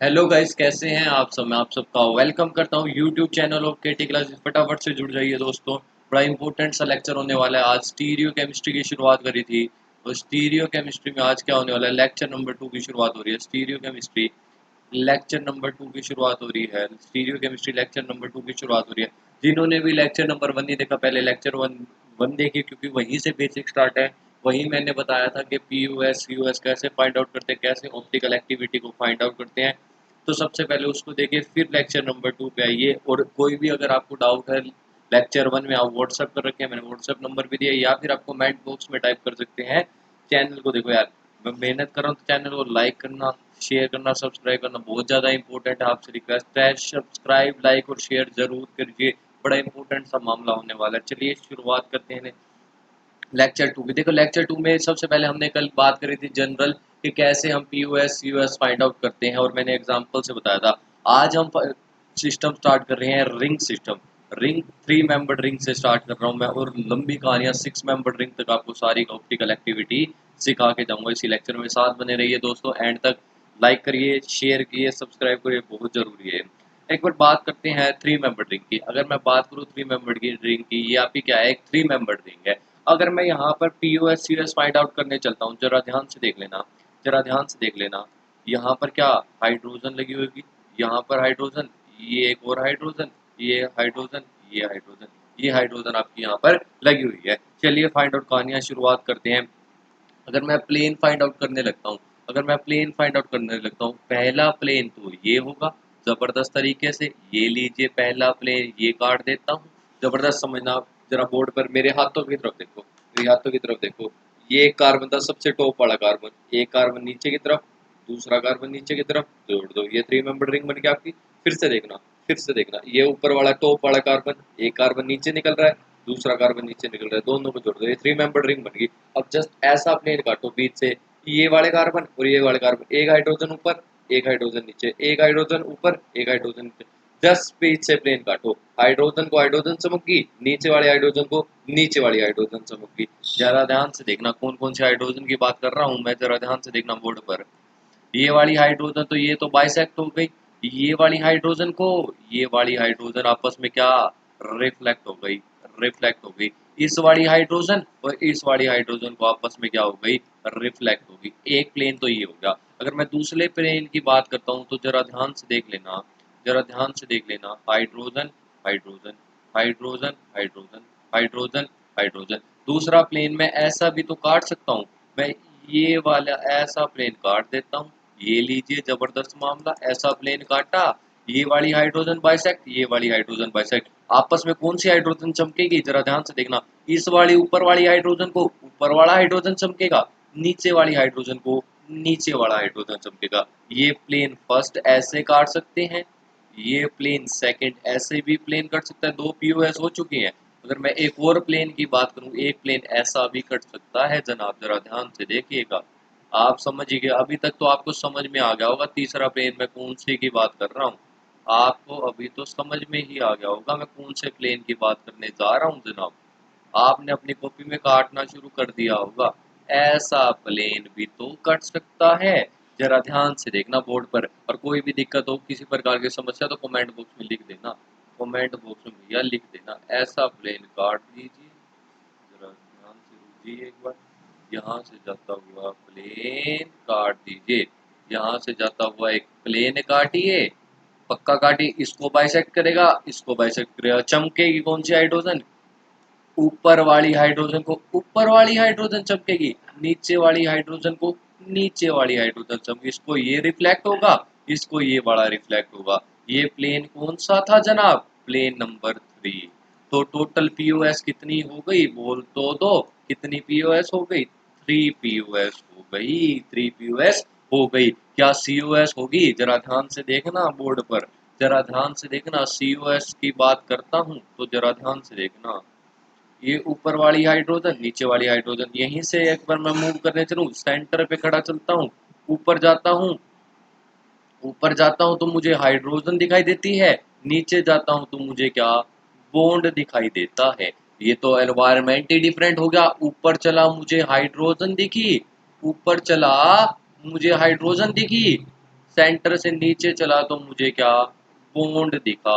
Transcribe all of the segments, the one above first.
Hello guys, कैसे हैं आप सब। मैं आप सबका वेलकम करता हूं YouTube channel of KT classes. फटाफट से जुड़ जाइए दोस्तों, बड़ा इंपॉर्टेंट सा लेक्चर होने वाला है। आज स्टीरियो केमिस्ट्री की शुरुआत करी थी, और स्टीरियो केमिस्ट्री में आज क्या होने वाला है, लेक्चर नंबर 2 की शुरुआत हो रही है। स्टीरियो केमिस्ट्री लेक्चर नंबर 2 की शुरुआत हो रही है। स्टीरियो केमिस्ट्री लेक्चर नंबर 2 की शुरुआत हो रही है। जिन्होंने भी लेक्चर नंबर 1 नहीं देखा, पहले लेक्चर वन देखिए, क्योंकि वहीं से बेसिक स्टार्ट है। वहीं मैंने बताया था कि P U S U S कैसे फाइंड आउट करते हैं, कैसे ऑप्टिकल एक्टिविटी को फाइंड आउट करते हैं। तो सबसे पहले उसको देखिए, फिर लेक्चर नंबर 2 पे आइए। और कोई भी अगर आपको डाउट है लेक्चर 1 में, आप व्हाट्सअप कर रखे हैं, मैंने व्हाट्सअप नंबर भी दिया, या फिर आप कमेंट बॉक्स में टाइप कर सकते हैं। चैनल को देखो यार, मैं मेहनत कर रहा हूँ, तो चैनल को लाइक करना, शेयर करना, सब्सक्राइब करना बहुत ज़्यादा इंपॉर्टेंट है। आपसे रिक्वेस्ट है, सब्सक्राइब, लाइक और शेयर जरूर करिए। बड़ा इंपॉर्टेंट सा मामला होने वाला है। चलिए शुरुआत करते हैं लेक्चर 2 की। देखो लेक्चर 2 में सबसे पहले हमने कल बात करी थी जनरल, कि कैसे हम P U S U S find out करते हैं, और मैंने एग्जाम्पल से बताया था। आज हम सिस्टम स्टार्ट कर रहे हैं, ring system. Ring 3 membered ring से स्टार्ट कर रहा हूँ मैं, और लंबी कहानियाँ 6 मेंबर्ड रिंग तक आपको सारी ऑप्टिकल एक्टिविटी सिखा के जाऊंगा इसी लेक्चर में। साथ बने रहिए दोस्तों एंड तक। लाइक करिए, शेयर करिए, सब्सक्राइब करिए, बहुत जरूरी है। एक बार बात करते हैं 3 मेंबर्ड रिंग की। अगर मैं बात करूँ 3 मेंबर्ड की रिंग की, ये आपकी क्या है, एक 3 मेंबर्ड रिंग है। अगर मैं यहाँ पर P U S C S find out करने चलता हूँ, जरा ध्यान से देख लेना, जरा ध्यान से देख लेना। यहाँ पर क्या हाइड्रोजन लगी होगी, यहाँ पर हाइड्रोजन, ये एक और हाइड्रोजन, ये हाइड्रोजन, ये हाइड्रोजन, ये हाइड्रोजन आपकी यहाँ पर लगी हुई है। चलिए फाइंड आउट कहानियाँ शुरुआत करते हैं। अगर मैं प्लेन फाइंड आउट करने लगता हूँ, अगर मैं प्लेन फाइंड आउट करने लगता हूँ, पहला प्लेन तो ये होगा जबरदस्त तरीके से। ये लीजिए पहला प्लेन, ये काट देता हूँ। जबरदस्त समझना आप, जरा बोर्ड पर मेरे हाथों की तरफ देखो, मेरे हाथों की तरफ देखो। ये एक कार्बन था, सबसे टॉप वाला कार्बन। एक कार्बन नीचे की तरफ, दूसरा कार्बन नीचे की तरफ, जोड़ दो, ये 3 मेंबर रिंग बन गया आपकी। फिर से देखना, फिर से देखना, ये ऊपर वाला टॉप वाला कार्बन, एक कार्बन नीचे निकल रहा है, दूसरा कार्बन नीचे निकल रहा है, दोनों को जोड़ दो, ये 3 मेंबर रिंग बन गई। अब जस्ट ऐसा प्लेन काटो बीच से, ये वाले कार्बन और ये वाले कार्बन, एक हाइड्रोजन ऊपर, एक हाइड्रोजन नीचे, एक हाइड्रोजन ऊपर, एक हाइड्रोजन नीचे। जस्ट बीच से प्लेन काटो, हाइड्रोजन को हाइड्रोजन चमक गई, नीचे वाले हाइड्रोजन को नीचे वाली हाइड्रोजन चमक गई। जरा ध्यान से देखना कौन कौन से हाइड्रोजन की बात कर रहा हूँ मैं, जरा ध्यान से देखना बोर्ड पर। ये वाली हाइड्रोजन तो ये तो बाइसेक्ट हो गई। ये वाली हाइड्रोजन को, ये वाली हाइड्रोजन आपस में क्या, रिफ्लेक्ट हो गई, रिफ्लेक्ट हो गई। इस वाली हाइड्रोजन और इस वाली हाइड्रोजन को आपस में क्या हो गई, रिफ्लेक्ट हो गई। एक प्लेन तो ये हो गया। अगर मैं दूसरे प्लेन की बात करता हूँ, तो जरा ध्यान से देख लेना, जरा ध्यान से देख लेना। Hydrogen, hydrogen, hydrogen, hydrogen, hydrogen, hydrogen. दूसरा प्लेन में ऐसा भी तो काट सकता हूँ मैं, ये वाला ऐसा प्लेन काट देता हूँ। ये लीजिए जबरदस्त मामला, ऐसा प्लेन काटा, ये वाली हाइड्रोजन बाइसेक्ट, ये वाली हाइड्रोजन बाइसेक्ट। आपस में कौन सी हाइड्रोजन चमकेगी, जरा ध्यान से देखना। इस वाली ऊपर वाली हाइड्रोजन को ऊपर वाला हाइड्रोजन चमकेगा, नीचे वाली हाइड्रोजन को नीचे वाला हाइड्रोजन चमकेगा। ये प्लेन फर्स्ट ऐसे काट सकते हैं, ये प्लेन सेकंड ऐसे भी प्लेन कट सकता है। 2 पीओएस हो चुकी हैं। अगर मैं एक और प्लेन की बात करूं, एक प्लेन ऐसा भी कट सकता है जनाब, जरा ध्यान से देखिएगा। आप समझिए, अभी तक तो आपको समझ में आ गया होगा तीसरा प्लेन मैं कौन से की बात कर रहा हूँ। आपको अभी तो समझ में ही आ गया होगा मैं कौन से प्लेन की बात करने जा रहा हूँ जनाब। आपने अपनी कॉपी में काटना शुरू कर दिया होगा। ऐसा प्लेन भी तो कट सकता है। जरा ध्यान से देखना बोर्ड पर, और कोई भी दिक्कत हो, किसी प्रकार की समस्या, तो कमेंट बॉक्स में लिख देना, कमेंट बॉक्स में भैया लिख देना। ऐसा प्लेन काट दीजिए, जरा ध्यान से रुकिए एक बार। यहाँ से जाता हुआ प्लेन काट दीजिए, यहाँ से जाता हुआ एक प्लेन काटिए, पक्का काटिए। इसको बाइसेक्ट करेगा, इसको बाइसेक्ट करेगा, चमकेगी कौन सी हाइड्रोजन, ऊपर वाली हाइड्रोजन को ऊपर वाली हाइड्रोजन चमकेगी, नीचे वाली हाइड्रोजन को नीचे वाली हाइड्रोजन चमकेगी। इसको ये रिफ्लेक्ट होगा, इसको ये बड़ा रिफ्लेक्ट होगा। ये प्लेन कौन सा था जनाब, प्लेन नंबर 3। तो टोटल पीओएस कितनी हो गई, बोल तो दो, कितनी पीओएस हो गई, 3 पीओएस हो गई, 3 पीओएस हो गई। क्या सीओएस होगी, जरा ध्यान से देखना बोर्ड पर, जरा ध्यान से देखना। सीओएस की बात करता हूँ तो जरा ध्यान से देखना। ये ऊपर वाली हाइड्रोजन, नीचे वाली हाइड्रोजन, यहीं से एक बार मैं मूव करने चलूं, सेंटर पे खड़ा चलता हूँ, ऊपर जाता हूँ, ऊपर जाता हूँ तो मुझे हाइड्रोजन दिखाई देती है, नीचे जाता हूँ तो मुझे क्या, बॉन्ड दिखाई देता है। ये तो एनवायरमेंट ही डिफरेंट हो गया। ऊपर चला मुझे हाइड्रोजन दिखी, ऊपर चला मुझे हाइड्रोजन दिखी, सेंटर से नीचे चला तो मुझे क्या, बॉन्ड दिखा।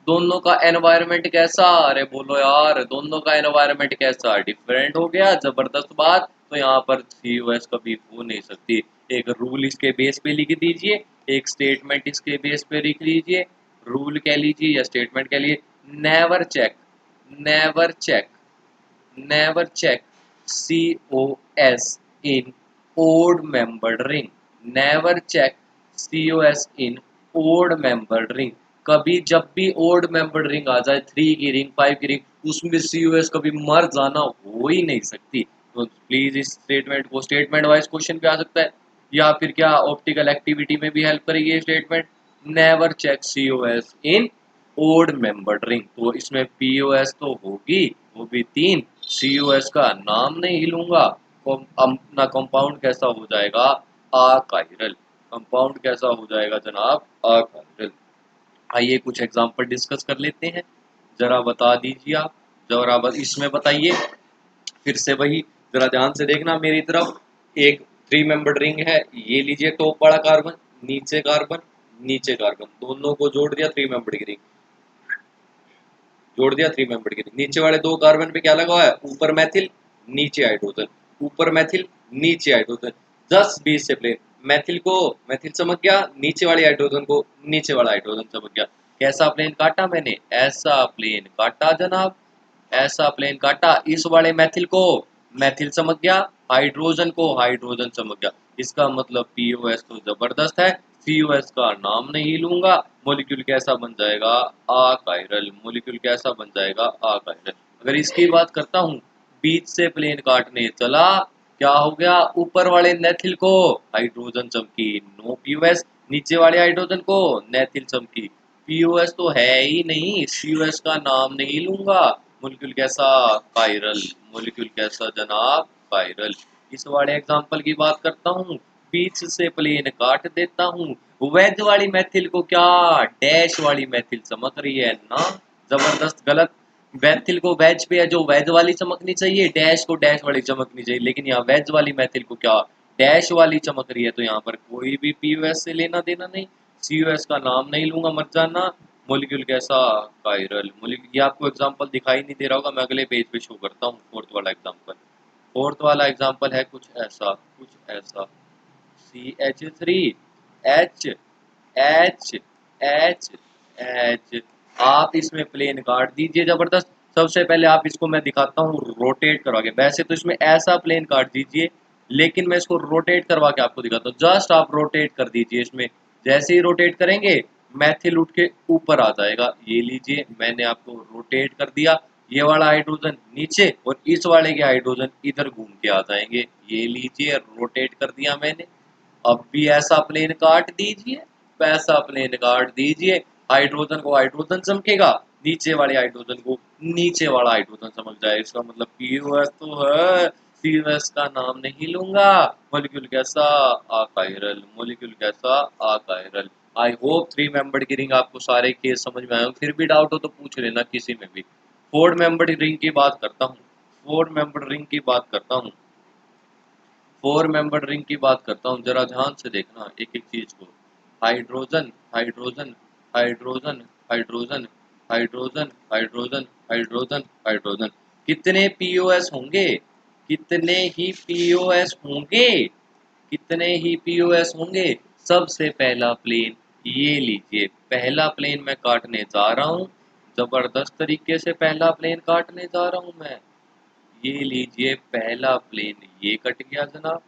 दोनों का एनवायरनमेंट कैसा, अरे बोलो यार, दोनों का एनवायरनमेंट कैसा, डिफरेंट हो गया, जबरदस्त बात। तो यहाँ पर COS कभी हो नहीं सकती। एक रूल इसके बेस पे लिख दीजिए, एक स्टेटमेंट इसके बेस पे लिख लीजिए। रूल कह लीजिए या स्टेटमेंट कह लीजिए, never check, never check, never check COS in odd membered ring, never check COS in odd membered ring। कभी जब भी ओड मेंबर्ड रिंग आ जाए, 3 की रिंग, 5 की रिंग, उसमें COS कभी मर जाना हो ही नहीं सकती। तो प्लीज इस स्टेटमेंट को, स्टेटमेंट वाइज क्वेश्चन भी आ सकता है, या फिर क्या ऑप्टिकल एक्टिविटी में भी हेल्प करेगी ये स्टेटमेंट। नेवर चेक COS इन ओड मेंबर्ड रिंग, तो इसमें POS तो होगी, वो भी 3। COS का नाम नहीं लूंगा। अपना कंपाउंड कैसा हो जाएगा, अकाइरल। कंपाउंड कैसा हो जाएगा जनाब, अकाइरल। आइए कुछ एग्जांपल डिस्कस कर लेते हैं। जरा बता दीजिए आप, जरा इसमें बताइए। फिर से वही, जरा ध्यान से देखना मेरी तरफ। एक 3 मेंबर्ड रिंग है, ये लीजिए टॉप वाला कार्बन, नीचे कार्बन, नीचे कार्बन, दोनों को जोड़ दिया 3 मेंबर्ड की रिंग, जोड़ दिया 3 मेंबर्ड की रिंग। नीचे वाले 2 कार्बन पे क्या लगा हुआ है, ऊपर मैथिल, नीचे हाइड्रोजन, ऊपर मैथिल, नीचे हाइड्रोजन। 10-20 से प्लेन, मैथिल को मैथिल चमक गया, नीचे वाले हाइड्रोजन को नीचे वाला हाइड्रोजन चमक गया। कैसा प्लेन काटा मैंने, ऐसा प्लेन काटा जनाब, ऐसा प्लेन काटा। इस वाले मैथिल को मैथिल चमक गया, हाइड्रोजन को हाइड्रोजन चमक गया। इसका मतलब POS तो जबरदस्त है। COS का नाम नहीं लूंगा। मोलिक्यूल कैसा बन जाएगा, अकाइरल। मोलिक्यूल कैसा बन जाएगा, अकाइरल। अगर इसकी बात करता हूँ, बीच से प्लेन काटने चला, क्या हो गया, ऊपर वाले नेथिल को हाइड्रोजन चमकी, नो POS। नीचे वाले हाइड्रोजन को नेथिल चमकी, POS तो है ही नहीं, COS का नाम नहीं लूंगा। मोलिक्यूल कैसा, कायरल। मोलिक्यूल कैसा जनाब, कायरल। इस वाले एग्जांपल की बात करता हूँ, बीच से प्लेन काट देता हूँ, वेज वाली मैथिल को क्या, डैश वाली मैथिल चमक रही है ना, जबरदस्त। गलत, मैथिल को वेज पे है, जो वेज वाली चमकनी चाहिए, डैश को डैश वाली चमकनी चाहिए, लेकिन यहाँ वेज वाली मैथिल को क्या, डैश वाली चमक रही है। तो यहाँ पर कोई भी POS से लेना देना नहीं, COS का नाम नहीं लूंगा, मत जानना। मोलिक्यूल कैसा, कायरल। मोलिक्यूल, ये आपको एग्जांपल दिखाई नहीं दे रहा होगा, मैं अगले पेज पे शो करता हूँ फोर्थ वाला एग्जांपल। फोर्थ वाला एग्जांपल है कुछ ऐसा, कुछ ऐसा, CH3 H H H H। आप इसमें प्लेन काट दीजिए, जबरदस्त। सबसे पहले आप इसको मैं दिखाता हूँ रोटेट करवा के। वैसे तो इसमें ऐसा प्लेन काट दीजिए, लेकिन मैं इसको रोटेट करवा के आपको दिखाता हूँ। जस्ट आप रोटेट कर दीजिए इसमें, जैसे ही रोटेट करेंगे मैथिल उठ के ऊपर आ जाएगा। ये लीजिए, मैंने आपको रोटेट कर दिया, ये वाला हाइड्रोजन नीचे और इस वाले के हाइड्रोजन इधर घूम के आ जाएंगे। ये लीजिए, रोटेट कर दिया मैंने। अब भी ऐसा प्लेन काट दीजिए, वैसा प्लेन काट दीजिए, हाइड्रोजन को हाइड्रोजन चमकेगा, नीचे वाले हाइड्रोजन को नीचे वाला हाइड्रोजन चमक जाए। इसका मतलब POS तो है, COS का नाम नहीं लूंगा। मोलिक्यूल कैसा, अकायरल। मोलिक्यूल कैसा, अकायरल। आई होप 3 मेंबर्ड की रिंग आपको सारे केस समझ में आए हो। फिर भी डाउट हो तो पूछ लेना किसी में भी। 4 मेंबर्ड रिंग की बात करता हूँ, 4 मेंबर्ड रिंग की बात करता हूँ, 4 मेंबर्ड रिंग की बात करता हूँ। जरा ध्यान से देखना एक एक चीज को। Hydrogen, hydrogen, hydrogen, hydrogen, hydrogen, hydrogen, hydrogen, hydrogen. कितने POS होंगे, कितने ही POS होंगे, कितने ही POS होंगे। सबसे पहला प्लेन, ये लीजिए, पहला प्लेन मैं काटने जा रहा हूँ, जबरदस्त तरीके से पहला प्लेन काटने जा रहा हूँ मैं। ये लीजिए, पहला प्लेन ये कट गया जनाब,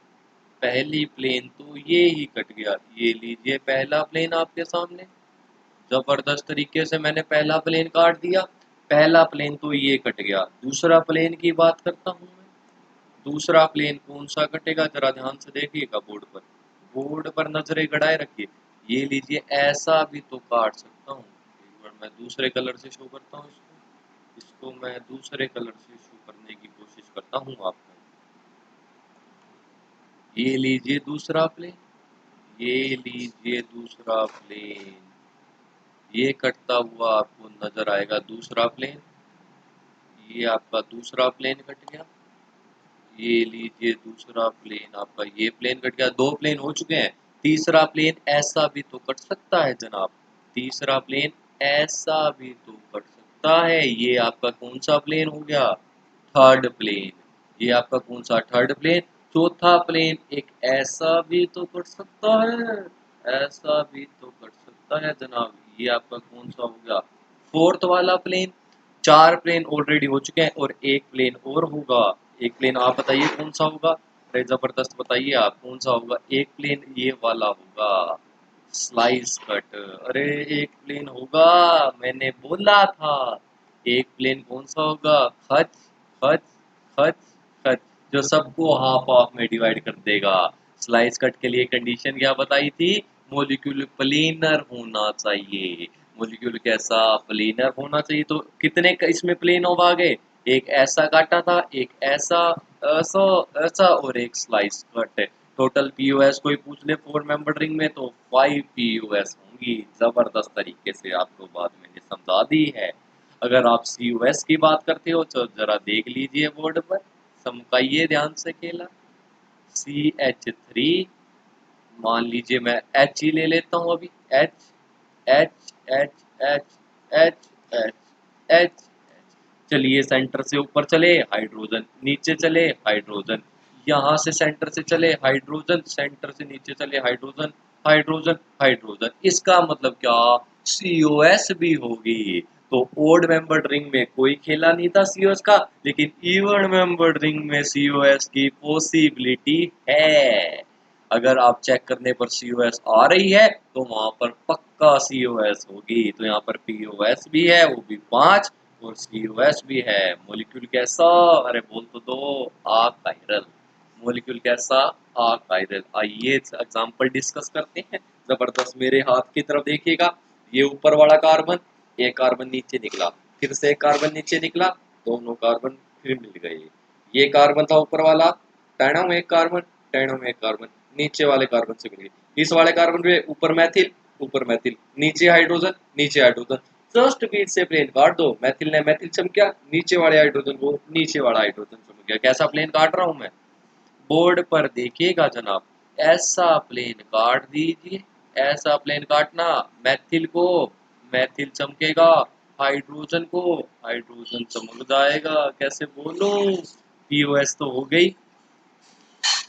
पहली प्लेन तो ये ही कट गया। ये लीजिए पहला प्लेन आपके सामने, जबरदस्त तरीके से मैंने पहला प्लेन काट दिया। पहला प्लेन तो ये कट गया। दूसरा प्लेन की बात करता हूँ मैं, दूसरा प्लेन कौन सा कटेगा, जरा ध्यान से देखिएगा बोर्ड पर, बोर्ड पर नजरें गड़ाए रखिए। ये लीजिए, ऐसा भी तो काट सकता हूँ। एक बार मैं दूसरे कलर से शो करता हूँ इसको, इसको मैं दूसरे कलर से शो करने की कोशिश करता हूँ आपको। ये लीजिए दूसरा प्लेन, ये लीजिए दूसरा प्लेन, ये कटता हुआ आपको नजर आएगा दूसरा प्लेन। ये आपका दूसरा प्लेन कट गया। ये लीजिए दूसरा प्लेन आपका, ये प्लेन कट गया। 2 प्लेन हो चुके हैं, तीसरा प्लेन ऐसा भी तो कट सकता है जनाब, तीसरा प्लेन ऐसा भी तो कट सकता है। ये आपका कौन सा प्लेन हो गया, थर्ड प्लेन। ये आपका कौन सा थर्ड प्लेन। चौथा प्लेन एक ऐसा भी तो कट सकता है, ऐसा भी तो कट सकता है जनाब। ये आपका कौन सा हो गया, फोर्थ वाला प्लेन। चार प्लेन ऑलरेडी हो चुके हैं और एक प्लेन और होगा। एक प्लेन आप बताइए कौन सा होगा, अरे जबरदस्त बताइए आप कौन सा होगा। एक प्लेन ये वाला होगा, स्लाइस कट। अरे एक प्लेन होगा, मैंने बोला था। एक प्लेन कौन सा होगा, खच खच खच खच, जो सबको हाफ हाफ में डिवाइड कर देगा। स्लाइस कट के लिए कंडीशन क्या बताई थी, मोलिक्यूल प्लेनर होना चाहिए। मोलिक्यूल कैसा, प्लेनर होना चाहिए। तो कितने इसमें प्लेन ऑफ आ गए, एक ऐसा काटा था, एक ऐसा, ऐसा, ऐसा और एक स्लाइस कट है। टोटल पीओएस कोई पूछ ले फोर मेंबर रिंग में तो 5 पीओएस होंगी। जबरदस्त तरीके से आपको बात मैंने समझा दी है। अगर आप सीओएस की बात करते हो तो जरा देख लीजिए बोर्ड पर, समकाइए ध्यान से खेला। CH3, मान लीजिए मैं H ही ले लेता हूँ अभी, H H H H H H H। चलिए सेंटर से ऊपर चले हाइड्रोजन, नीचे चले हाइड्रोजन, यहाँ से सेंटर से चले हाइड्रोजन, सेंटर से नीचे चले हाइड्रोजन, हाइड्रोजन हाइड्रोजन। इसका मतलब क्या, COS भी होगी। तो ओड मेंबर्ड रिंग में कोई खेला नहीं था COS का, लेकिन इवन मेंबर्ड रिंग में COS की पॉसिबिलिटी है। अगर आप चेक करने पर COS आ रही है तो वहां पर पक्का COS होगी। तो यहाँ पर POS भी है, वो भी 5, और COS भी है। मोलिक्यूल कैसा, अरे बोल तो दो, आकाइरल। मोलिक्यूल कैसा, आकाइरल। आइए एग्जांपल डिस्कस करते हैं। जबरदस्त, मेरे हाथ की तरफ देखिएगा। ये ऊपर वाला कार्बन, एक कार्बन नीचे निकला, फिर से एक कार्बन नीचे निकला, दोनों कार्बन फिर मिल गए। ये कार्बन था ऊपर वाला, टैनो में एक कार्बन, टैनो में एक कार्बन, नीचे वाले कार्बन से मिल गए। इस वाले कार्बन पे ऊपर मैथिल, ऊपर मैथिल, नीचे हाइड्रोजन, नीचे हाइड्रोजन। जस्ट बीच से प्लेन काट दो, मैथिल ने मैथिल चमका, नीचे वाले हाइड्रोजन को नीचे वाला हाइड्रोजन चमक गया। कैसा प्लेन काट रहा हूं मैं, बोर्ड पर देखिएगा जनाब, ऐसा प्लेन काट दीजिए, ऐसा प्लेन काटना। मैथिल को मैथिल चमकेगा, हाइड्रोजन को हाइड्रोजन चमक जाएगा। कैसे बोलूं, पीओएस तो हो गई।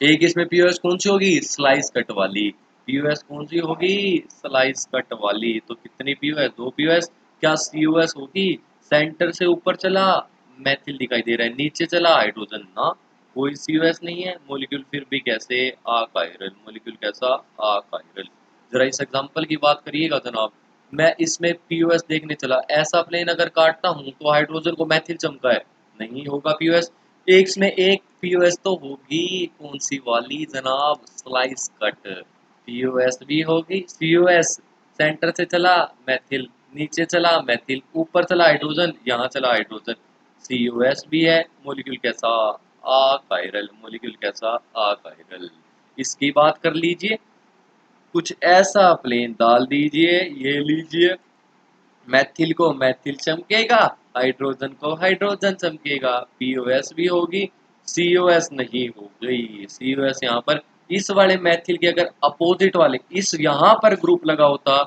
एक इसमें पीओएस कौन सी होगी, स्लाइस कट वाली। पीओएस कौन सी होगी, स्लाइस कट वाली। तो कितनी पीओएस, दो पीओएस। क्या सीओएस होगी, सेंटर से ऊपर चला मैथिल दिखाई दे रहा है, नीचे चला हाइड्रोजन ना, कोई सीओएस नहीं है। मोलिक्यूल फिर भी कैसे, आकाइरल। मोलिक्यूल कैसा, आकाइरल। जरा इस एग्जांपल की बात करिएगा जनाब। मैं इसमें पीओएस देखने चला, ऐसा प्लेन अगर काटता हूं तो हाइड्रोजन को मैथिल चमका है, नहीं होगा पीओएस। एक में एक पीओएस तो होगी, कौन सी वाली जनाब, स्लाइस कट। पीओएस भी होगी, सीओएस सेंटर से चला मैथिल, नीचे चला मैथिल, ऊपर चला हाइड्रोजन, यहाँ चला हाइड्रोजन, सीओएस भी है। मोलिक्यूल कैसा, आकाइरल। मोलिक्यूल कैसा, आकाइरल। इसकी बात कर लीजिए, कुछ ऐसा प्लेन डाल दीजिए, ये लीजिए, मैथिल को मैथिल चमकेगा, हाइड्रोजन को हाइड्रोजन चमकेगा, पीओएस भी होगी, सीओएस नहीं हो गई। सीओएस यहाँ पर इस वाले मैथिल के अगर अपोजिट वाले इस यहाँ पर ग्रुप लगा होता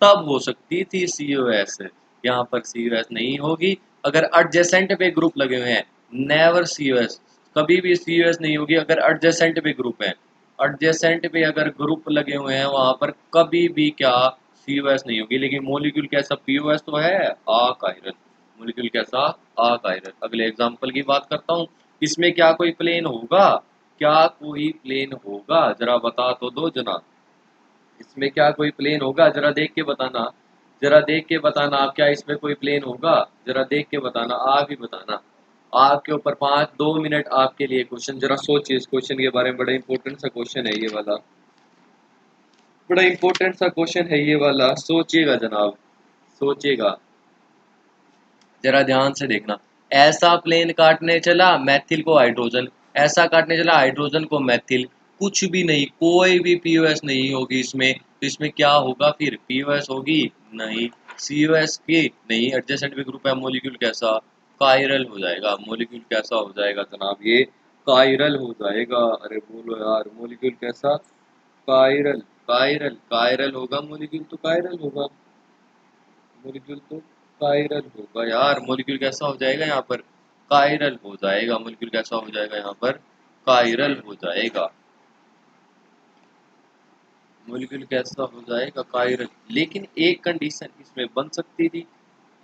तब हो सकती थी सीओएस। यहाँ पर सीओएस नहीं होगी। अगर एडजेसेंट पे ग्रुप लगे हुए हैं, नेवर सीओएस, कभी भी सीओएस नहीं होगी अगर एडजेसेंट पे ग्रुप है। एडजेसेंट पे अगर ग्रुप लगे हुए हैं वहां पर कभी भी क्या, सीओएस नहीं होगी। लेकिन मोलिक्यूल कैसा, पीओएस तो है, आकाइरन। मोलिक्यूल कैसा, आकाइरन। अगले एग्जांपल की बात करता हूँ। इसमें क्या कोई प्लेन होगा, क्या कोई प्लेन होगा, जरा बता तो दो जना। इसमें क्या कोई प्लेन होगा, जरा देख के बताना, जरा देख के बताना आप, क्या इसमें कोई प्लेन होगा, जरा देख के बताना, आप ही बताना। आपके ऊपर 2 मिनट आपके लिए क्वेश्चन, जरा सोचिए इस क्वेश्चन के बारे में। बड़ा इंपॉर्टेंट सा क्वेश्चन है ये वाला, बड़ा इंपॉर्टेंट सा क्वेश्चन है ये वाला, सोचिएगा जनाब, सोचिएगा, जरा ध्यान से देखना। ऐसा प्लेन काटने चला मैथिल को हाइड्रोजन, ऐसा काटने चला हाइड्रोजन को मैथिल, कुछ भी नहीं, कोई भी पीओएस नहीं होगी इसमें। तो इसमें क्या होगा फिर, पीओएस होगी नहीं, सीओएस की नहीं, एडजेसेंट भी ग्रुप है। मोलिक्यूल कैसा, कायरल हो जाएगा। मोलिक्यूल कैसा हो जाएगा जनाब, ये कायरल हो जाएगा। अरे बोलो यार, मोलिक्यूल कैसा, कायरल। कायरल, कायरल होगा मॉलिक्यूल तो कायरल होगा, मॉलिक्यूल तो कायरल होगा यार। मॉलिक्यूल कैसा हो जाएगा यहाँ पर? कायरल हो जाएगा। मॉलिक्यूल कैसा हो जाएगा यहाँ पर? कायरल हो जाएगा। मॉलिक्यूल कैसा हो जाएगा? कायरल। लेकिन एक कंडीशन इसमें बन सकती थी,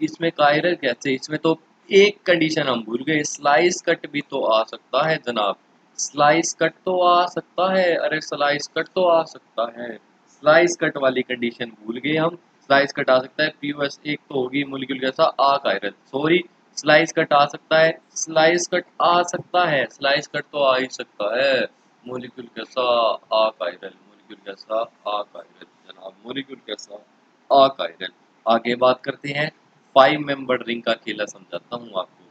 इसमें कायरल कैसे? इसमें तो एक कंडीशन हम भूल गए, स्लाइस कट भी तो आ सकता है जनाब। स्लाइस कट तो आ सकता है, अरे स्लाइस कट तो आ सकता है। स्लाइस कट वाली कंडीशन भूल गए हम। स्लाइस कट आ सकता है, पीओएस एक तो होगी मॉलिक्यूल कैसा? आ कायरल। सॉरी, स्लाइस कट आ सकता है, स्लाइस कट आ सकता है, स्लाइस कट तो आ ही सकता है। मॉलिक्यूल कैसा? आ कायरल। मॉलिक्यूल कैसा? आ कायरल जनाब। मॉलिक्यूल कैसा? आ कायरल। आगे बात करते हैं, 5 मेंबर रिंग का खेला समझाता हूँ आपको।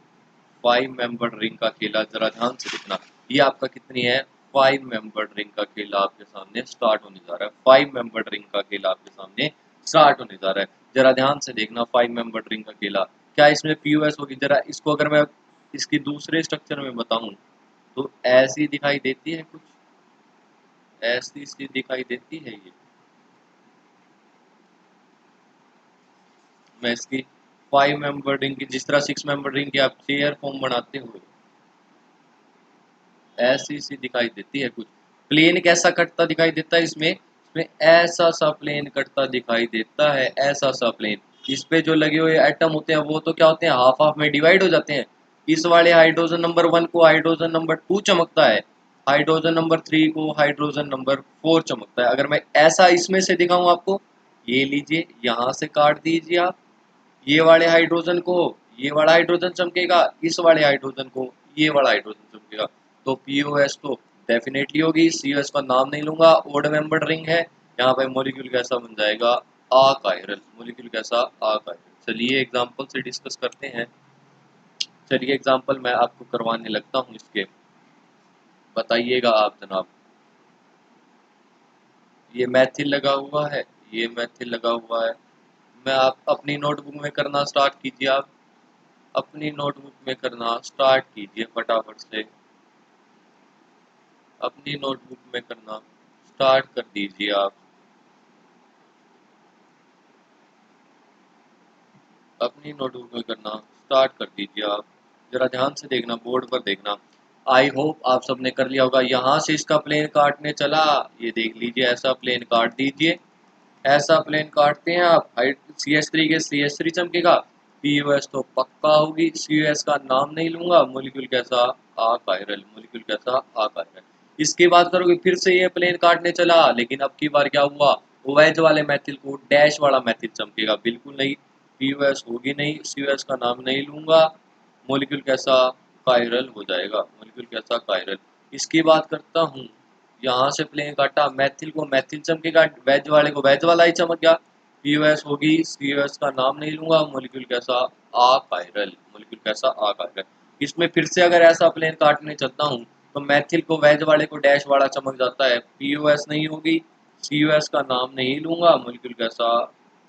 5 मेंबर रिंग का खेला जरा ध्यान से देखना। ये आपका कितनी है? 5 मेंबर रिंग का खेला आपके सामने स्टार्ट होने जा रहा है। 5 मेंबर रिंग का खेला आपके सामने स्टार्ट होने जा रहा है। जरा ध्यान से देखना, 5 मेंबर रिंग का खेला। क्या इसमें पीओएस होगी? जरा इसको अगर मैं इसकी दूसरे स्ट्रक्चर में बताऊं तो ऐसी दिखाई देती है कुछ, ऐसी सी दिखाई देती है ये। मैं इसकी 5 मेंबर रिंग की, जिस तरह 6 मेंबर रिंग की आप चेयर फॉर्म बनाते हो, ऐसी सी दिखाई देती है कुछ। प्लेन कैसा कटता दिखाई देता है इसमें? इसमें ऐसा सा प्लेन कटता दिखाई देता है, ऐसा सा प्लेन। इस पे जो लगे हुए एटम होते हैं वो तो क्या होते हैं? हाफ हाफ में डिवाइड हो जाते हैं। इस वाले हाइड्रोजन नंबर 1 को हाइड्रोजन नंबर 2 चमकता है, हाइड्रोजन नंबर 3 को हाइड्रोजन नंबर 4 चमकता है। अगर मैं ऐसा इसमें से दिखाऊं आपको, ये लीजिए, यहाँ से काट दीजिए आप, ये वाले हाइड्रोजन को ये वाला हाइड्रोजन चमकेगा, इस वाले हाइड्रोजन को ये वाला हाइड्रोजन चमकेगा। तो पीओएस तो डेफिनेटली होगी। सीओएस का नाम नहीं लूंगा, ओड मेंबर रिंग है। यहाँ पे मॉलिक्यूल कैसा बन जाएगा? अकायरल। मॉलिक्यूल कैसा? अकायरल। चलिए एग्जांपल से डिस्कस करते हैं। चलिए एग्जांपल मैं आपको करवाने लगता हूँ इसके, बताइएगा आप जनाब। ये मैथिल लगा हुआ है, ये मैथिल लगा हुआ है। मैं आप अपनी नोटबुक में करना स्टार्ट कीजिए। आप अपनी नोटबुक में करना स्टार्ट कीजिए फटाफट से, अपनी नोटबुक में करना स्टार्ट कर दीजिए आप, अपनी नोटबुक में करना स्टार्ट कर दीजिए आप। जरा ध्यान से देखना, बोर्ड पर देखना। आई होप आप सबने कर लिया होगा। यहाँ से इसका प्लेन काटने चला, ये देख लीजिए, ऐसा प्लेन काट दीजिए। ऐसा प्लेन काटते हैं आप, हाइट CH3 के CH3 चमकेगा। पीओएस तो पक्का होगी, COS का नाम नहीं लूंगा। मॉलिक्यूल कैसा? अकायरल। मॉलिक्यूल कैसा? अकायरल। इसकी बात करोगे, फिर से ये प्लेन काटने चला, लेकिन अब की बार क्या हुआ? वेज वाले मैथिल को डैश वाला मैथिल चमकेगा। बिल्कुल नहीं, पीओएस होगी नहीं, COS का नाम नहीं लूंगा। मॉलिक्यूल कैसा? कायरल हो जाएगा। मॉलिक्यूल कैसा? कायरल। इसकी बात करता हूँ, यहाँ से प्लेन काटा, मैथिल को मैथिल चमकेगा, वेज वाले को वेज वाला ही चमक गया। पीओएस होगी, सीओएस का नाम नहीं लूंगा। मॉलिक्यूल कैसा? अकायरल। मॉलिक्यूल कैसा? अकायरल। इसमें फिर से अगर ऐसा प्लेन काटने चलता हूँ तो मैथिल को वेज वाले को डैश वाला चमक जाता है। पीओएस नहीं होगी, सीओएस का नाम नहीं लूंगा। मॉलिक्यूल कैसा?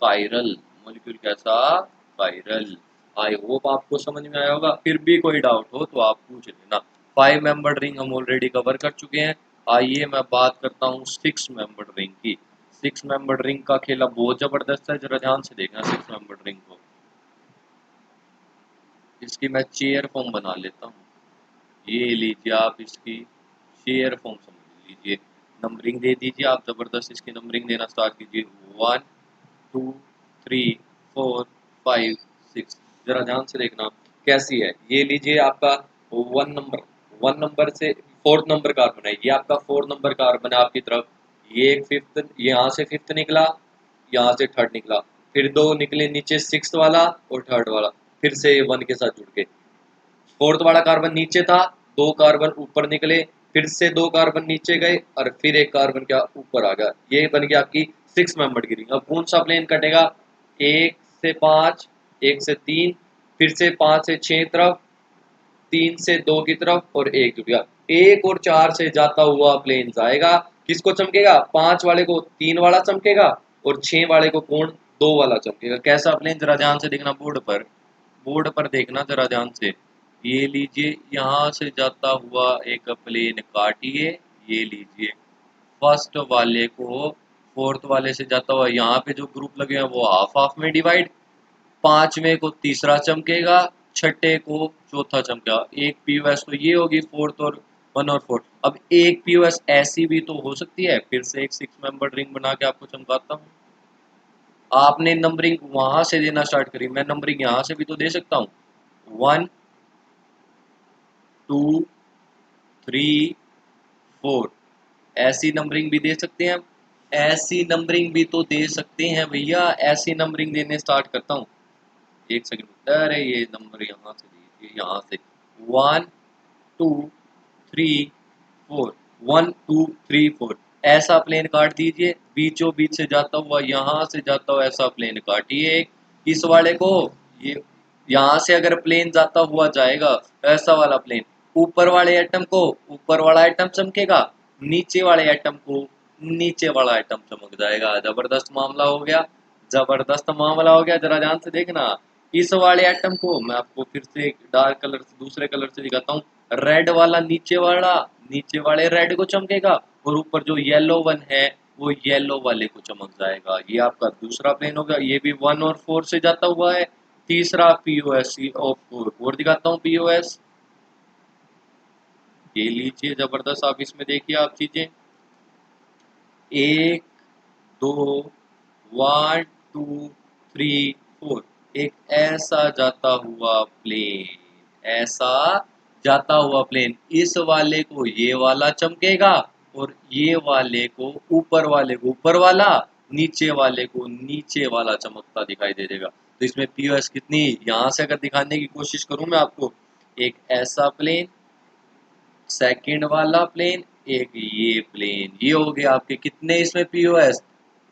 कायरल। मॉलिक्यूल कैसा? कायरल। आई होप आपको समझ में आया होगा। फिर भी कोई डाउट हो तो आप पूछ लेना। 5 मेंबर रिंग हम ऑलरेडी कवर कर चुके हैं। आइए मैं बात करता हूँ 6 मेंबर रिंग की। 6 मेंबर रिंग का खेला बहुत जबरदस्त है, जरा ध्यान से देखना 6 मेंबर रिंग को। इसकी मैं चेयर फॉर्म बना लेता हूँ। ये लीजिए आप, इसकी चेयर फॉर्म समझ लीजिए। नंबरिंग दे दीजिए आप, जबरदस्त इसकी नंबरिंग देना स्टार्ट कीजिए। 1 2 3 4 5 6। जरा ध्यान से देखना कैसी है। ये लीजिए आपका 1 नंबर, 1 नंबर से 4th नंबर कार्बन है। ये आपका 4th नंबर कार्बन है आपकी तरफ। ये एक फिफ्थ, यहाँ से फिफ्थ निकला, यहाँ से थर्ड निकला, फिर दो निकले नीचे, सिक्स्थ वाला और थर्ड वाला, फिर से 1 के साथ जुड़ के। फोर्थ वाला कार्बन नीचे था, 2 कार्बन ऊपर निकले, फिर से 2 कार्बन नीचे गए और फिर एक कार्बन क्या ऊपर आ गया। ये बन गया आपकी 6 मेंबर की रिंग। अब कौन सा प्लेन कटेगा? 1 से 5, 1 से 3, फिर से 5 से 6 तरफ, 3 से 2 की तरफ और एक जुड़ गया। 1 और 4 से जाता हुआ प्लेन जाएगा। किसको चमकेगा? 5 वाले को 3 वाला चमकेगा और 6 वाले को कौन? 2 वाला चमकेगा। कैसा प्लेन? जरा ध्यान से देखना बोर्ड पर, बोर्ड पर देखना जरा ध्यान से। ये लीजिए, यहाँ से जाता हुआ एक प्लेन काटिए। ये लीजिए, फर्स्ट वाले को फोर्थ वाले से जाता हुआ यहाँ पे जो ग्रुप लगे हैं वो हाफ हाफ में डिवाइड, पांचवें को तीसरा चमकेगा, छठे को चौथा चमकेगा। एक पीओएस तो ये होगी फोर्थ और वन और फोर्थ। अब एक पीओएस ऐसी भी तो हो सकती है, फिर से एक 6 मेंबर रिंग बना के आपको चमकाता हूँ। आपने नंबरिंग वहां से देना स्टार्ट करी, मैं नंबरिंग यहां से भी तो दे सकता हूँ। 1 2 3 4, ऐसी नंबरिंग भी दे सकते हैं हम। ऐसी नंबरिंग भी तो दे सकते हैं भैया, ऐसी नंबरिंग देने स्टार्ट करता हूँ। एक सेकंड, अरे ये नंबर यहाँ से दीजिए, यहाँ से 1 2 3 4, 1 2 3 4, ऐसा प्लेन काट दीजिए। बीचों बीच से जाता हुआ, यहाँ से जाता हुआ ऐसा प्लेन काटिए। इस वाले को, ये यहाँ से अगर प्लेन जाता हुआ जाएगा ऐसा वाला प्लेन, ऊपर वाले एटम को ऊपर वाला एटम चमकेगा, नीचे वाले एटम को नीचे वाला एटम चमक जाएगा। जबरदस्त मामला हो गया, जबरदस्त मामला हो गया। जरा ध्यान से देखना, इस वाले एटम को मैं आपको फिर से डार्क कलर से, दूसरे कलर से दिखाता हूँ। रेड वाला नीचे वाले रेड को चमकेगा, और ऊपर जो येलो वन है वो येलो वाले को चमक जाएगा। ये आपका दूसरा प्लेन होगा। ये भी 1 और 4 से जाता हुआ है। तीसरा पीओएस और दिखाता हूँ पीओएस, ये लीजिए जबरदस्त। आप इसमें देखिए आप चीजें, एक दो, 1 2 3 4, एक ऐसा जाता हुआ प्लेन, ऐसा जाता हुआ प्लेन, इस वाले को ये वाला चमकेगा, और ये वाले को ऊपर वाला, नीचे वाले को नीचे वाला चमकता दिखाई दे देगा। तो इसमें पीओएस कितनी, यहां से अगर दिखाने की कोशिश करूं मैं आपको, एक ऐसा प्लेन, सेकंड वाला प्लेन, एक ये प्लेन, ये हो गया आपके कितने इसमें पीओएस,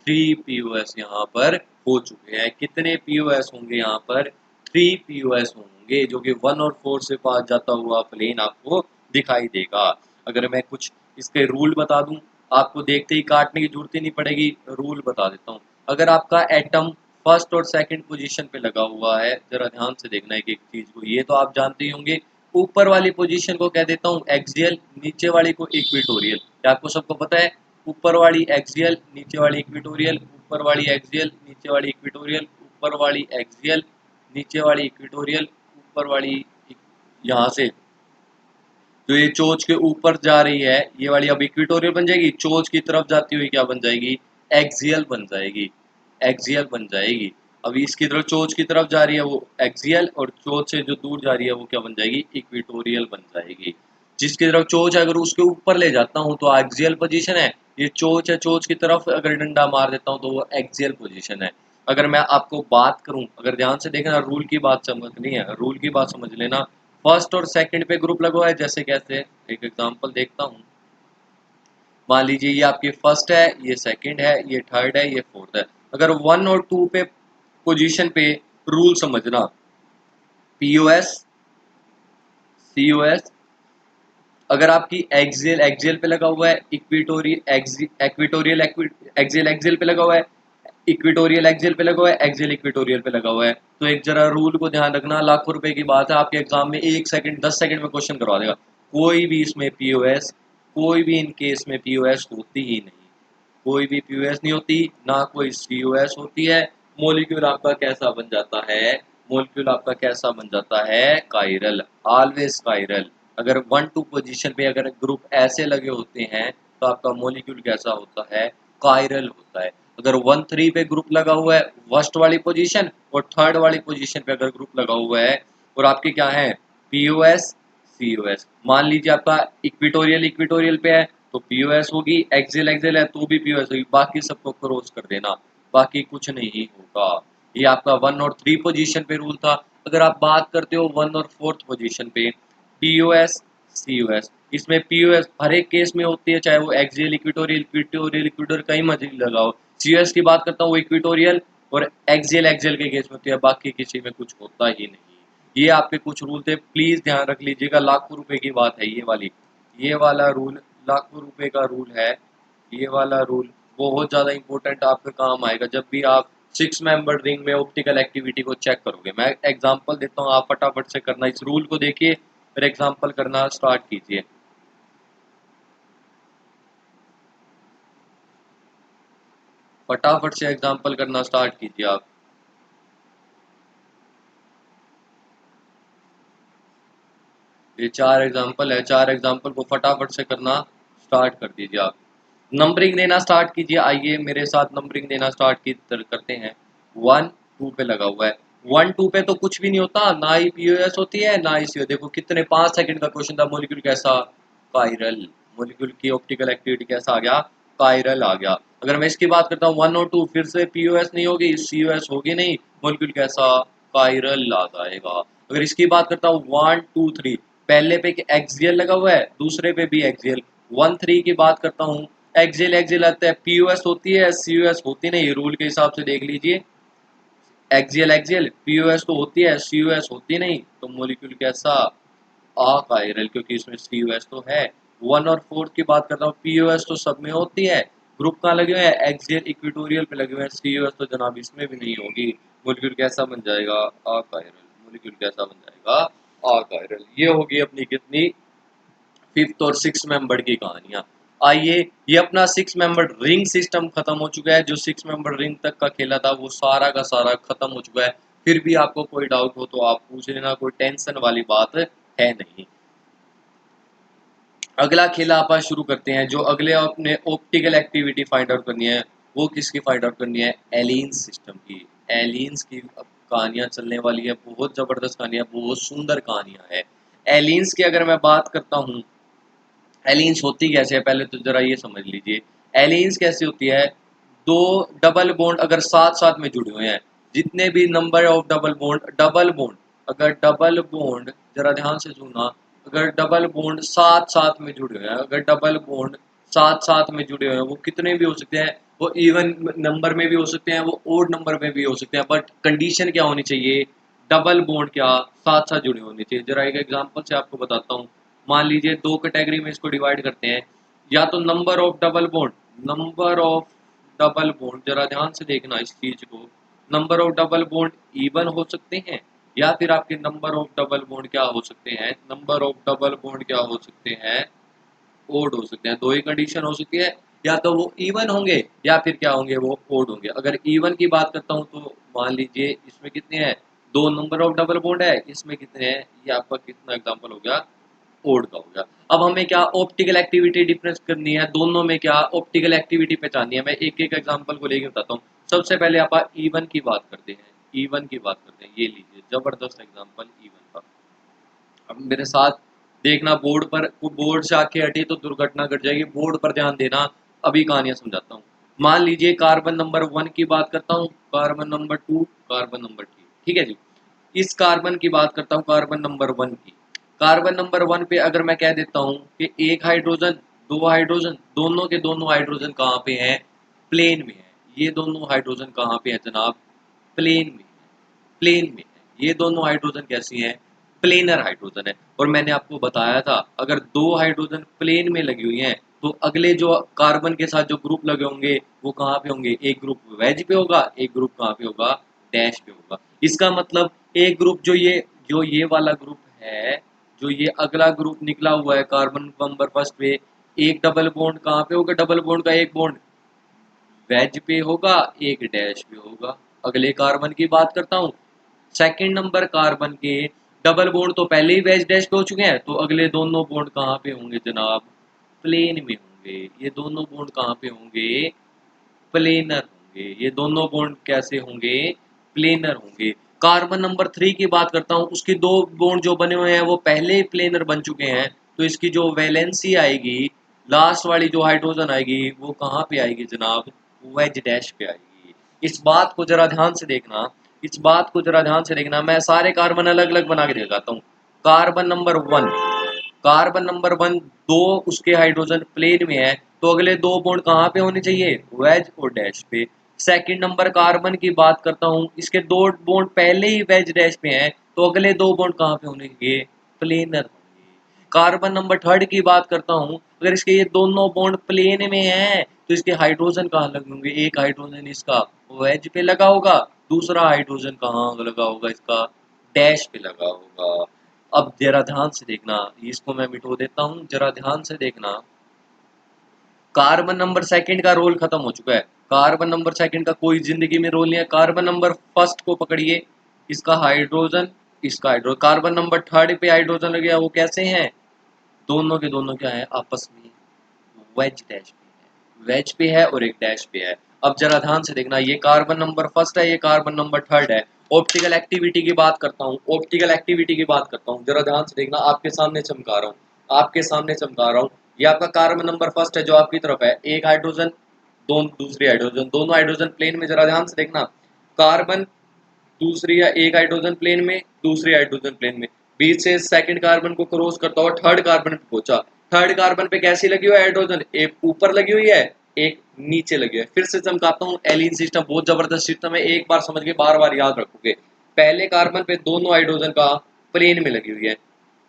3 पीओएस यहाँ पर हो चुके हैं। कितने पीओएस होंगे यहाँ पर, 3 पीओएस होंगे, जो कि 1 और 4 से पास जाता हुआ प्लेन आपको दिखाई देगा। अगर मैं कुछ इसके रूल बता दूं, आपको देखते ही काटने की जरूरत ही नहीं पड़ेगी, रूल बता देता हूँ। अगर आपका एटम फर्स्ट और सेकंड पोजीशन पे लगा हुआ है, जरा ध्यान से देखना एक एक चीज को, ये तो आप जानते ही होंगे। ऊपर वाली पोजीशन को कह देता हूँ एक्सियल, नीचे वाली को इक्वेटोरियल। क्या आपको सबको पता है, ऊपर वाली एक्सियल, नीचे वाली इक्वेटोरियल, ऊपर वाली एक्सियल, नीचे वाली इक्वेटोरियल, ऊपर वाली एक्सियल, नीचे वाली इक्वेटोरियल, ऊपर वाली, यहाँ से जो ये चोंच के ऊपर जा रही है ये वाली अब इक्वेटोरियल बन जाएगी, चोंच की तरफ जाती हुई क्या बन जाएगी, एक्सियल बन जाएगी, एक्सियल बन जाएगी। अभी इसकी तरफ चोंच की तरफ जा रही है वो एक्सियल, और चोंच से जो दूर जा रही है वो क्या बन जाएगी, इक्वेटोरियल बन जाएगी। जिसकी तरफ चोंच है अगर उसके ऊपर ले जाता हूँ तो एक्सियल पोजीशन है, ये चोंच है, चोंच की तरफ अगर डंडा मार देता हूँ तो वो एक्सियल पोजीशन है। अगर मैं आपको बात करूं, अगर ध्यान से देखना, रूल की बात समझनी है, रूल की बात समझ लेना। फर्स्ट और सेकंड पे ग्रुप लगा हुआ है, जैसे कैसे, एक एग्जांपल देखता हूँ। मान लीजिए ये आपकी फर्स्ट है, ये सेकंड है, ये थर्ड है, ये फोर्थ है। अगर 1 और 2 पे पोजीशन पे रूल समझना, पीओएस सीओएस, अगर आपकी एक्सियल एक्सियल पे लगा हुआ है, इक्विटोरियल एक्सियल एक्सियल पे लगा हुआ है, इक्विटोरियल एक्सियल पे लगा हुआ है, एक्सियल इक्विटोरियल पे लगा हुआ है, तो एक जरा रूल को ध्यान रखना, लाखों रुपए की बात है, आपके एग्जाम में 1 सेकंड 10 सेकंड में क्वेश्चन करवा देगा। कोई भी इसमें पीओएस, कोई भी इन केस में पीओएस होती ही नहीं, कोई भी पीओएस नहीं होती, ना कोई सीओएस होती है। मोलिक्यूल आपका कैसा बन जाता है, मोलिक्यूल आपका कैसा बन जाता है, कायरल, ऑलवेज कायरल। अगर 1 2 पोजीशन पे अगर ग्रुप ऐसे लगे होते हैं तो आपका मोलिक्यूल कैसा होता है, कायरल होता है। अगर 1 3 पे ग्रुप लगा हुआ है फर्स्ट वाली पोजीशन, और थर्ड वाली पोजीशन पे अगर ग्रुप लगा हुआ है, और आपके क्या है, पीओएस सीओएस, मान लीजिए आपका इक्विटोरियल इक्विटोरियल पे है तो पीओएस होगी, एक्सियल एक्सियल है तो भी पीओएस होगी, बाकी सबको क्रॉस कर देना, बाकी कुछ नहीं होगा। ये आपका 1 और 3 पोजीशन पे रूल था। अगर आप बात करते हो 1 और 4 पोजीशन पे, पीओएस सीओएस, इसमें पीओएस हर एक केस में होती है, चाहे वो एक्सियल इक्विटोरियल इक्विटोरियल इक्विटोरियल कहीं मर्जी लगाओ। सीओएस की बात करता हूँ वो इक्विटोरियल और एक्सियल एक्सियल के केस में होती है, बाकी किसी में कुछ होता ही नहीं। ये आपके कुछ रूल थे, प्लीज ध्यान रख लीजिएगा, लाखों रुपए की बात है ये वाली, ये वाला रूल लाखों रुपए का रूल है। ये वाला रूल बहुत ज़्यादा इंपॉर्टेंट आपके काम आएगा जब भी आप 6 मेंबर रिंग में ऑप्टिकल एक्टिविटी को चेक करोगे। मैं एग्जांपल देता हूँ, आप फटाफट से करना, इस रूल को देखिए फिर एग्जांपल करना स्टार्ट कीजिए। फटाफट से एग्जाम्पल करना स्टार्ट कीजिए आप। ये 4 एग्जाम्पल है, 4 एग्जाम्पल को फटाफट से करना स्टार्ट कर दीजिए आप। नंबरिंग देना स्टार्ट कीजिए, आइए मेरे साथ नंबरिंग देना स्टार्ट करते हैं। 1 2 पे लगा हुआ है, 1 2 पे तो कुछ भी नहीं होता, ना ही पीओएस होती है ना ही सीओ। देखो कितने 5 सेकंड का क्वेश्चन था, मॉलिक्यूल कैसा, कायरल। मॉलिक्यूल की ऑप्टिकल एक्टिविटी कैसा आ गया, कायरल आ गया। अगर मैं इसकी बात करता हूँ 1 और 2, फिर से पीओएस नहीं होगी, सीओएस होगी नहीं, मॉलिक्यूल कैसा, कायरल आ जाएगा। अगर इसकी बात करता हूँ 1 2 3, पहले पे एक्सियल लगा हुआ है, दूसरे पे भी एक्सियल। 1 3 की बात करता हूँ, एक्सियल एक्सियल आता है, पीओएस होती है सीओएस होती नहीं, रूल के हिसाब से देख लीजिए। एक्सियल एक्सियल पीओएस तो होती है सीओएस होती नहीं, तो मॉलिक्यूल कैसा, अकायरल, क्योंकि इसमें सीओएस तो है। 1 और 4 की बात करता हूँ, पीओएस तो सब में होती है, ग्रुप कहाँ लगे हुए हैं, एक्सियल इक्वेटोरियल पे लगे हुए हैं, सीओएस तो जनाब इसमें भी नहीं होगी। मॉलिक्यूल कैसा बन जाएगा, अकायरल। मॉलिक्यूल कैसा बन जाएगा, अकायरल। ये होगी अपनी कितनी, 5th और 6 मेंबर की कहानियां। आइए, ये अपना 6 मेंबर रिंग सिस्टम खत्म हो चुका है, जो 6 मेंबर रिंग तक का खेला था वो सारा का सारा खत्म हो चुका है। फिर भी आपको कोई डाउट हो तो आप पूछ लेना, कोई टेंशन वाली बात है नहीं। अगला खेला आप शुरू करते हैं। जो अगले आपने ऑप्टिकल एक्टिविटी फाइंड आउट करनी है, वो किसकी फाइंड आउट करनी है, एलियंस सिस्टम की। एलियंस की अब कहानियां चलने वाली है, बहुत जबरदस्त कहानियां, बहुत सुंदर कहानियां है। एलियंस की अगर मैं बात करता हूँ, एलियंस होती कैसे है पहले तो जरा ये समझ लीजिए। एलियंस कैसे होती है, दो डबल बॉन्ड अगर साथ साथ में जुड़े हुए हैं, जितने भी नंबर ऑफ डबल बॉन्ड, अगर डबल बॉन्ड, जरा ध्यान से सुनना, अगर डबल बॉन्ड साथ साथ में जुड़े हुए हैं, अगर डबल बॉन्ड साथ साथ में जुड़े हुए हैं, वो कितने भी हो सकते हैं, वो इवन नंबर में भी हो सकते हैं, वो ओड नंबर में भी हो सकते हैं, बट कंडीशन क्या होनी चाहिए, डबल बॉन्ड क्या साथ साथ जुड़े होने चाहिए। जरा एक एग्जांपल से आपको बताता हूँ। मान लीजिए दो कैटेगरी में इसको डिवाइड करते हैं, या तो number of double bond, number of double bond, जरा ध्यान से देखना इस चीज को, number of double bond even हो सकते हैं, या फिर आपके नंबर ऑफ डबल बॉन्ड क्या हो सकते हैं, नंबर ऑफ डबल बॉन्ड क्या हो सकते हैं, ओड हो सकते हैं। दो ही कंडीशन हो सकती है, या तो वो इवन होंगे या फिर क्या होंगे, वो ओड होंगे। अगर इवन की बात करता हूँ तो मान लीजिए इसमें कितने हैं, दो नंबर ऑफ डबल बॉन्ड है, इसमें कितने हैं, ये आपका कितना एग्जांपल हो गया, ओड का हो गया। अब हमें क्या ऑप्टिकल एक्टिविटी डिफरेंस करनी है, दोनों में क्या ऑप्टिकल एक्टिविटी पहचाननी है। मैं एक एक एग्जांपल को लेके बताता हूँ। सबसे पहले आप इवन की बात करते हैं, इवन की बात करते हैं, ये लीजिए जबरदस्त एग्जांपल इवन का। अब मेरे साथ देखना, बोर्ड पर, बोर्ड से आके हटी तो दुर्घटना घट जाएगी, बोर्ड पर ध्यान देना। अभी कहानियां समझाता हूँ। मान लीजिए कार्बन नंबर 1 की बात करता हूँ, कार्बन नंबर 2, कार्बन नंबर 3, ठीक है जी। इस कार्बन की बात करता हूँ, कार्बन नंबर 1 की। कार्बन नंबर 1 पे अगर मैं कह देता हूँ कि एक हाइड्रोजन, दो हाइड्रोजन, दोनों के दोनों हाइड्रोजन कहाँ पे हैं, प्लेन में है। ये दोनों हाइड्रोजन कहाँ पे है जनाब, प्लेन में, प्लेन में है। ये दोनों हाइड्रोजन कैसी हैं, प्लेनर हाइड्रोजन है। और मैंने आपको बताया था, अगर दो हाइड्रोजन प्लेन में लगी हुई हैं, तो अगले जो कार्बन के साथ जो ग्रुप लगे होंगे वो कहाँ पे होंगे, एक ग्रुप वेज पे होगा, एक ग्रुप कहाँ पे होगा, डैश पे होगा। इसका मतलब एक ग्रुप जो ये वाला ग्रुप है, जो ये अगला ग्रुप निकला हुआ है कार्बन नंबर फर्स्ट पे, एक डबल बॉन्ड कहाँ पे होगा, डबल बॉन्ड का एक बॉन्ड वेज पे होगा, एक डैश पे होगा। अगले कार्बन की बात करता हूँ, सेकंड नंबर कार्बन के डबल बॉन्ड तो पहले ही वेज डैश पे हो चुके हैं, तो अगले दोनों बॉन्ड कहाँ पे होंगे जनाब, प्लेन में होंगे। ये दोनों बॉन्ड कहाँ पे होंगे, प्लेनर होंगे। ये दोनों बॉन्ड कैसे होंगे, प्लेनर होंगे। कार्बन नंबर 3 की बात करता हूँ, उसकी दो बॉन्ड जो बने हुए हैं वो पहले ही प्लेनर बन चुके हैं, तो इसकी जो वैलेंसी आएगी, लास्ट वाली जो हाइड्रोजन आएगी वो कहाँ पे आएगी जनाब, वेज डैश पे आएगी। इस बात को जरा ध्यान से देखना, इस बात को जरा ध्यान से देखना। मैं सारे कार्बन अलग अलग बना के दिखाता हूँ। कार्बन नंबर 1, कार्बन नंबर 1, दो उसके हाइड्रोजन प्लेन में है, तो अगले दो बॉन्ड कहाँ पे होने चाहिए, वेज और डैश पे। सेकंड नंबर कार्बन की बात करता हूँ, इसके दो बॉन्ड पहले ही वेज डैश पे हैं, तो अगले दो बॉन्ड कहाँ पे होंगे, प्लेनर होंगे। कार्बन नंबर 3 की बात करता हूँ, अगर इसके ये दोनों बॉन्ड प्लेन में हैं, तो इसके हाइड्रोजन कहाँ लगे होंगे, एक हाइड्रोजन इसका वेज पे लगा होगा, दूसरा हाइड्रोजन कहाँ लगा होगा, इसका डैश पे लगा होगा। अब जरा ध्यान से देखना, इसको मैं मिटो देता हूँ, जरा ध्यान से देखना। कार्बन नंबर सेकंड का रोल खत्म हो चुका है, कार्बन नंबर सेकंड का कोई जिंदगी में रोल नहीं है। कार्बन नंबर फर्स्ट को पकड़िए, इसका हाइड्रोजन, इसका हाइड्रोजन, कार्बन नंबर थर्ड पे हाइड्रोजन लग गया, वो कैसे हैं, दोनों के दोनों क्या है आपस में वेज डैश पे है, वेज पे है और एक डैश पे है। अब जरा ध्यान से देखना, ये कार्बन नंबर फर्स्ट है, ये कार्बन नंबर थर्ड है। ऑप्टिकल एक्टिविटी की बात करता हूँ, ऑप्टिकल एक्टिविटी की बात करता हूँ, जरा ध्यान से देखना, आपके सामने चमका रहा हूँ, आपके सामने चमका रहा हूँ। ये आपका कार्बन नंबर फर्स्ट है जो आपकी तरफ है, एक हाइड्रोजन, दोनों दूसरी हाइड्रोजन, दोनों हाइड्रोजन प्लेन में, जरा ध्यान से देखना, कार्बन दूसरी या एक हाइड्रोजन प्लेन में, दूसरी हाइड्रोजन प्लेन में, बीच से सेकंड कार्बन को क्रॉस करता हुआ थर्ड कार्बन पे पहुंचा। थर्ड कार्बन पे कैसी लगी हुई है हाइड्रोजन, एक ऊपर लगी हुई है, एक नीचे लगी हुई है। फिर से चमकाता हूँ, एलिन सिस्टम बहुत जबरदस्त सिस्टम है, एक बार समझ के बार बार याद रखोगे। पहले कार्बन पे दोनों हाइड्रोजन का प्लेन में लगी हुई है,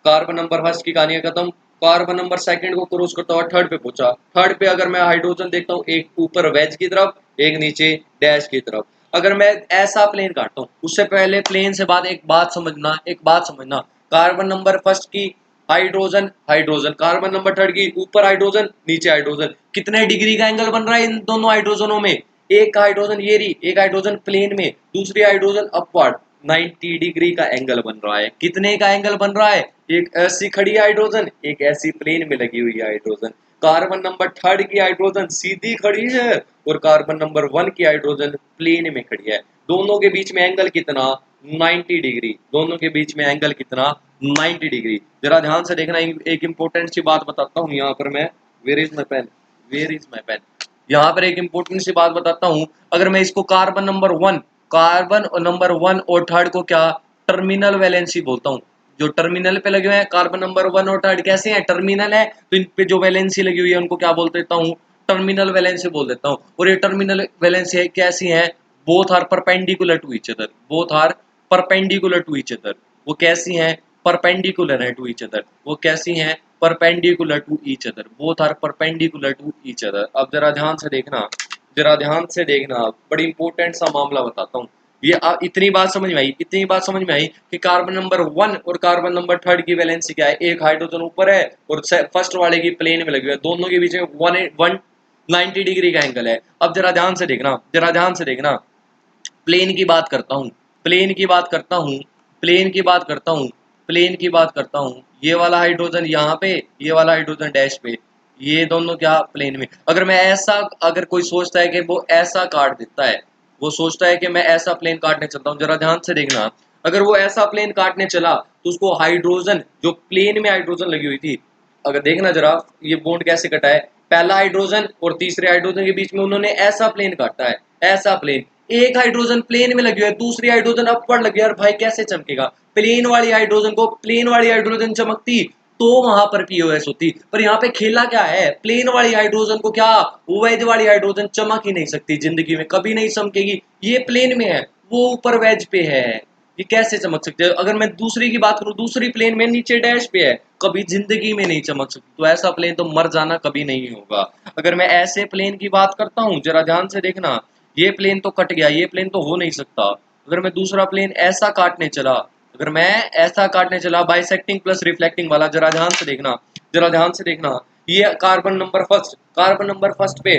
कार्बन नंबर फर्स्ट की कहानी खत्म। कार्बन नंबर सेकंड को क्रॉस करता हुआ थर्ड पे पहुंचा, थर्ड पे अगर मैं हाइड्रोजन देखता हूँ, एक ऊपर वेज की तरफ, एक नीचे डैश की तरफ। अगर मैं ऐसा प्लेन काटता हूँ, उससे पहले प्लेन से बाद एक बात समझना, एक बात समझना, कार्बन नंबर फर्स्ट की hydrogen, hydrogen, carbon number third की ऊपर हाइड्रोजन, नीचे हाइड्रोजन, कितने डिग्री का एंगल बन रहा है इन दोनों हाइड्रोजनों में, एक हाइड्रोजन ये रही, एक हाइड्रोजन प्लेन में, दूसरी हाइड्रोजन अपवर्ड, 90 डिग्री का एंगल बन रहा है। कितने का एंगल बन रहा है, एक ऐसी खड़ी हाइड्रोजन, एक ऐसी प्लेन में लगी हुई हाइड्रोजन। कार्बन नंबर थर्ड की हाइड्रोजन सीधी खड़ी है और कार्बन नंबर वन की हाइड्रोजन प्लेन में खड़ी है। दोनों के बीच में एंगल कितना, 90 डिग्री, दोनों के बीच में एंगल कितना, 90 डिग्री। जरा ध्यान से देखना, एक इंपॉर्टेंट सी बात बताता हूँ यहाँ पर मैं, where is my pen, where is my pen, यहाँ पर एक इंपॉर्टेंट सी बात बताता हूँ। अगर मैं इसको कार्बन नंबर वन, कार्बन और नंबर वन और थर्ड को क्या टर्मिनल वैलेंसी बोलता हूँ, जो टर्मिनल पे लगे हुए हैं कार्बन नंबर वन और थर्ड कैसे हैं, टर्मिनल है, तो इन पे जो वैलेंसी लगी हुई है उनको क्या बोल देता हूँ, टर्मिनल वैलेंसी बोल देता हूँ। और ये टर्मिनल वैलेंसी है कैसी है, both are perpendicular to each other, both are perpendicular to each other, वो कैसी हैं, परपेंडिकुलर है टू ईच अदर, वो कैसी हैं, perpendicular to each other, both are perpendicular to each other. अब जरा ध्यान से देखना, जरा ध्यान से देखना, बड़ी इंपॉर्टेंट सा मामला बताता हूँ। ये इतनी बात समझ में आई, इतनी बात समझ में आई कि कार्बन नंबर वन और कार्बन नंबर थर्ड की वैलेंसी क्या है, एक हाइड्रोजन ऊपर है और फर्स्ट वाले की प्लेन में लगी हुई है, दोनों के बीच में 190 डिग्री का एंगल है। अब जरा ध्यान से देखना, जरा ध्यान से देखना, प्लेन की बात करता हूँ, प्लेन की बात करता हूँ, प्लेन की बात करता हूँ, प्लेन की बात करता हूँ, ये वाला हाइड्रोजन यहाँ पे, ये वाला हाइड्रोजन डैश पे, ये दोनों क्या प्लेन में। अगर मैं ऐसा, अगर कोई सोचता है कि वो ऐसा काट देता है, वो सोचता है कि मैं ऐसा प्लेन काटने चलता हूँ, जरा ध्यान से देखना, अगर वो ऐसा प्लेन काटने चला तो उसको हाइड्रोजन, जो प्लेन में हाइड्रोजन लगी हुई थी, अगर देखना जरा ये बॉन्ड कैसे कटा है, पहला हाइड्रोजन और तीसरे हाइड्रोजन के बीच में उन्होंने ऐसा प्लेन काटा है, ऐसा प्लेन, एक हाइड्रोजन प्लेन में लगी हुई है, दूसरी हाइड्रोजन अपवर्ड लगी है, और भाई कैसे चमकेगा, प्लेन वाली हाइड्रोजन को प्लेन वाली हाइड्रोजन चमकती तो वहां पर पीओएस होती, पर यहाँ पे खेला क्या है, प्लेन वाली हाइड्रोजन को क्या, वेज वाली हाइड्रोजन चमक ही नहीं सकती, जिंदगी में कभी नहीं चमकेगी, ये प्लेन में है, वो ऊपर वेज पे है, ये कैसे चमक सकते हैं। अगर मैं दूसरी की बात करूं, दूसरी प्लेन में नीचे डैश पे है, कभी जिंदगी में नहीं चमक सकती, तो ऐसा प्लेन तो मर जाना कभी नहीं होगा। अगर मैं ऐसे प्लेन की बात करता हूं, जरा ध्यान से देखना, ये प्लेन तो कट गया, ये प्लेन तो हो नहीं सकता। अगर मैं दूसरा प्लेन ऐसा काटने चला, अगर मैं ऐसा काटने चला, बाइसेक्टिंग प्लस रिफ्लेक्टिंग वाला, जरा ध्यान से देखना, जरा ध्यान से देखना, ये carbon number first, carbon number first पे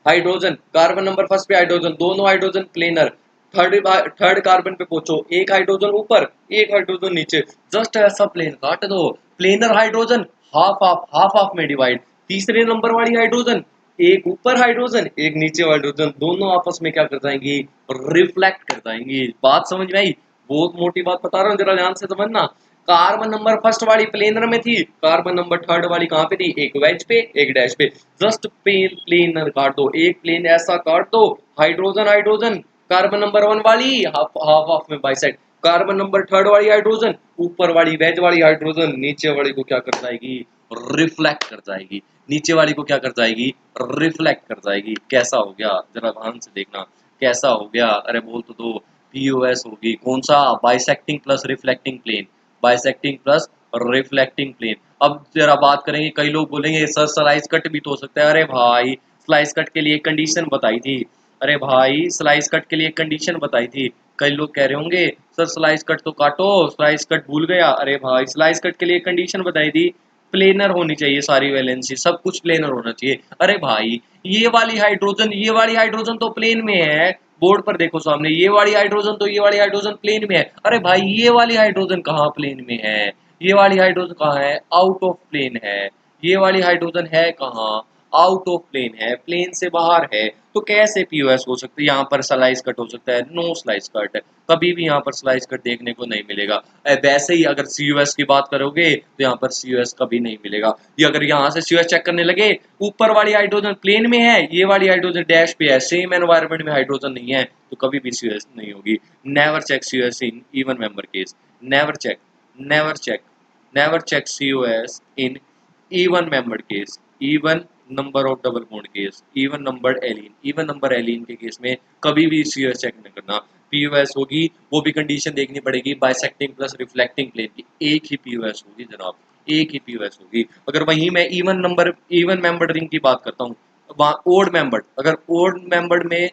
हाइड्रोजन, कार्बन नंबर फर्स्ट पे हाइड्रोजन, दोनों हाइड्रोजन प्लेनर, थर्ड कार्बन पे पहुंचो, एक हाइड्रोजन ऊपर, एक हाइड्रोजन नीचे, जस्ट ऐसा प्लेन काट दो, प्लेनर हाइड्रोजन हाफ हाफ में डिवाइड, तीसरे नंबर वाली हाइड्रोजन, एक ऊपर हाइड्रोजन, एक नीचे हाइड्रोजन, दोनों आपस में क्या कर जाएंगी, रिफ्लेक्ट कर जाएंगी। बात समझ में आई, बहुत मोटी बात बता रहा हूँ, जरा ध्यान से समझना। कार्बन नंबर फर्स्ट वाली प्लेनर में थी, कार्बन नंबर थर्ड वाली कहाँ पे थी, एक वेज पे एक डैश पे, जस्ट प्लेनर काट दो, एक प्लेन ऐसा काट दो, hydrogen hydrogen, carbon number one वाली हाफ हाफ हाफ में बाइसेक्ट, कार्बन नंबर थर्ड वाली हाइड्रोजन, ऊपर वाली वेज वाली हाइड्रोजन नीचे वाली को क्या कर जाएगी, रिफ्लेक्ट कर जाएगी, नीचे वाली को क्या कर जाएगी, रिफ्लेक्ट कर जाएगी। कैसा हो गया, जरा ध्यान से देखना, कैसा हो गया, अरे बोल तो दो, पीओएस होगी, कौन सा, bisecting plus reflecting plane, bisecting plus reflecting plane. अब जरा बात करेंगे, कई लोग बोलेंगे सर स्लाइस कट भी तो हो सकता है, अरे भाई स्लाइस कट के लिए कंडीशन बताई थी, अरे भाई स्लाइस कट के लिए कंडीशन बताई थी। कई लोग कह रहे होंगे सर स्लाइस कट तो काटो, स्लाइस कट भूल गया, अरे भाई स्लाइस कट के लिए कंडीशन बताई थी, प्लेनर होनी चाहिए सारी वैलेंसी, सब कुछ प्लेनर होना चाहिए। अरे भाई ये वाली हाइड्रोजन तो प्लेन में है, बोर्ड पर देखो सामने, ये वाली हाइड्रोजन तो ये वाली हाइड्रोजन प्लेन में है। अरे भाई ये वाली हाइड्रोजन कहाँ प्लेन में है, ये वाली हाइड्रोजन कहाँ है, आउट ऑफ प्लेन है। ये वाली हाइड्रोजन है कहाँ, आउट ऑफ प्लेन है, प्लेन से बाहर है। तो कैसे पीओएस हो सकती है, यहाँ पर स्लाइस कट हो सकता है, नो स्लाइस कट, कभी भी यहाँ पर स्लाइस कट देखने को नहीं मिलेगा। वैसे ही अगर सीयूएस की बात करोगे तो यहाँ पर सीयूएस कभी नहीं मिलेगा। ये अगर यहाँ से सीयूएस चेक करने लगे, ऊपर वाली हाइड्रोजन प्लेन में है, ये वाली हाइड्रोजन डैश पे है, सेम एनवायरनमेंट में हाइड्रोजन नहीं है, तो कभी भी सीयूएस नहीं होगी। Never check CUS in even member case, never check, never check, never check CUS in even membered case, even number of double bond case, even number allene के case में कभी भी सीओएस चेक नहीं करना। POS होगी वो भी condition देखनी पड़ेगी बाइसेक्टिंग प्लस रिफ्लेक्टिंग प्लेन की, एक ही पीओएस होगी जनाब, एक ही पीओएस होगी। अगर वहीं मैं इवन मेंबर्ड रिंग की बात करता हूँ, ओड मेंबर्ड, अगर ओड मेंबर्ड में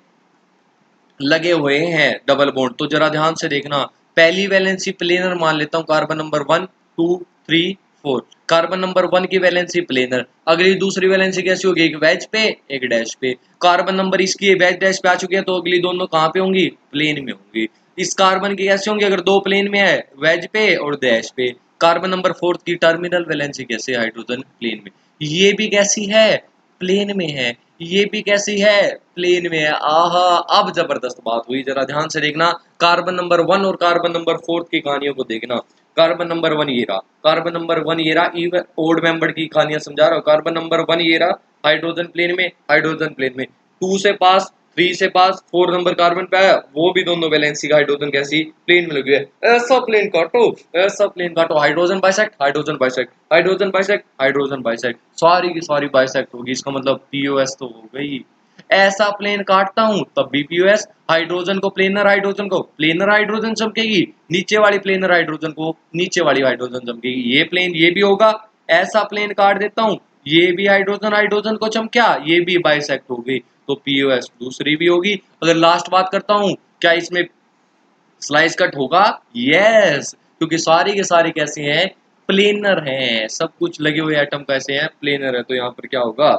लगे हुए हैं डबल बॉन्ड तो जरा ध्यान से देखना, पहली वैलेंसी प्लेनर मान लेता हूँ, कार्बन नंबर 1 2 3 4, कार्बन नंबर 1 की वैलेंसी प्लेनर, अगली दूसरी वैलेंसी कैसी होगी, एक वेज पे एक डैश पे। कार्बन नंबर इसकी वेज डैश पे आ चुकी है तो अगली दोनों कहाँ पे होंगी, प्लेन में होंगी। इस कार्बन की कैसे होंगी, अगर दो प्लेन में है, वेज पे और डैश पे। कार्बन नंबर 4 की टर्मिनल वैलेंसी कैसे, हाइड्रोजन प्लेन में, ये भी कैसी है, प्लेन में है, ये भी कैसी है, प्लेन में है। आहा, अब जबरदस्त बात हुई, जरा ध्यान से देखना, कार्बन नंबर 1 और कार्बन नंबर 4 की कहानियों को देखना। कार्बन नंबर 1 ये रहा, कार्बन नंबर 1 ये रहा, इवन ओड मेंबर की कहानियां समझा रहा हूं। कार्बन नंबर 1 ये रहा, हाइड्रोजन प्लेन में, हाइड्रोजन प्लेन में, 2 से पास, 3 से पास, 4 नंबर कार्बन पे आया, वो भी दोनों वैलेंसी का हाइड्रोजन कैसी, प्लेन में लगी है। ऐसा प्लेन काटो, ऐसा प्लेन काटो, hydrogen bisect, hydrogen bisect, hydrogen bisect, hydrogen bisect, सारी की सारी बाइसेक्ट होगी। इसका मतलब पीओएस तो हो गई। ऐसा प्लेन काटता हूं तब भी पीओएस, हाइड्रोजन को प्लेनर हाइड्रोजन चमकेगी, नीचे वाली प्लेनर हाइड्रोजन को नीचे वाली हाइड्रोजन चमकेगी, ये प्लेन ये भी होगा। ऐसा प्लेन काट देता हूं, ये भी हाइड्रोजन हाइड्रोजन को चमका, ये भी बाइसेक्ट हो गई, तो पीओएस दूसरी भी होगी। अगर लास्ट बात करता हूं, क्या इसमें स्लाइस कट होगा, यस, क्योंकि सारी के सारे कैसे हैं, प्लेनर हैं, सब कुछ लगे हुए एटम कैसे हैं, प्लेनर है, तो यहाँ पर क्या होगा,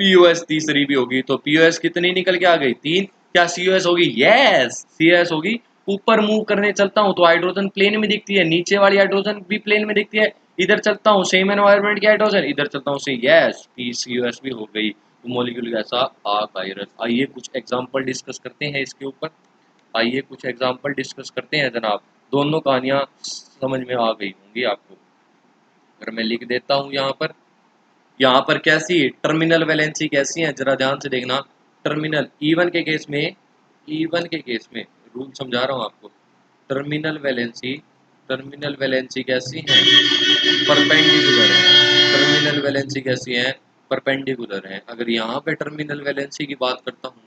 पीओएस तीसरी भी होगी। तो पीओएस कितनी निकल के आ गई, 3। क्या सीओएस होगी, यस सीओएस होगी। ऊपर मूव करने चलता हूँ तो हाइड्रोजन प्लेन में दिखती है, नीचे वाली हाइड्रोजन भी प्लेन में दिखती है, इधर चलता हूँ सेम एनवायरनमेंट की हाइड्रोजन, इधर चलता हूँ से, यस पी सीओएस भी हो गई। तो मॉलिक्यूल कैसा, आयरन। आइए कुछ एग्जांपल डिस्कस करते हैं इसके ऊपर, आइए कुछ एग्जांपल डिस्कस करते हैं जनाब। दोनों कहानियां समझ में आ गई होंगी आपको। अगर मैं लिख देता हूँ यहाँ पर कैसी टर्मिनल वैलेंसी कैसी है, जरा ध्यान से देखना। टर्मिनल ईवन के केस में रूल समझा रहा हूँ आपको। टर्मिनल वैलेंसी कैसी है, परपेंडिकुलर है। टर्मिनल वैलेंसी कैसी है, परपेंडिकुलर है। अगर यहाँ पे टर्मिनल वैलेंसी की बात करता हूँ,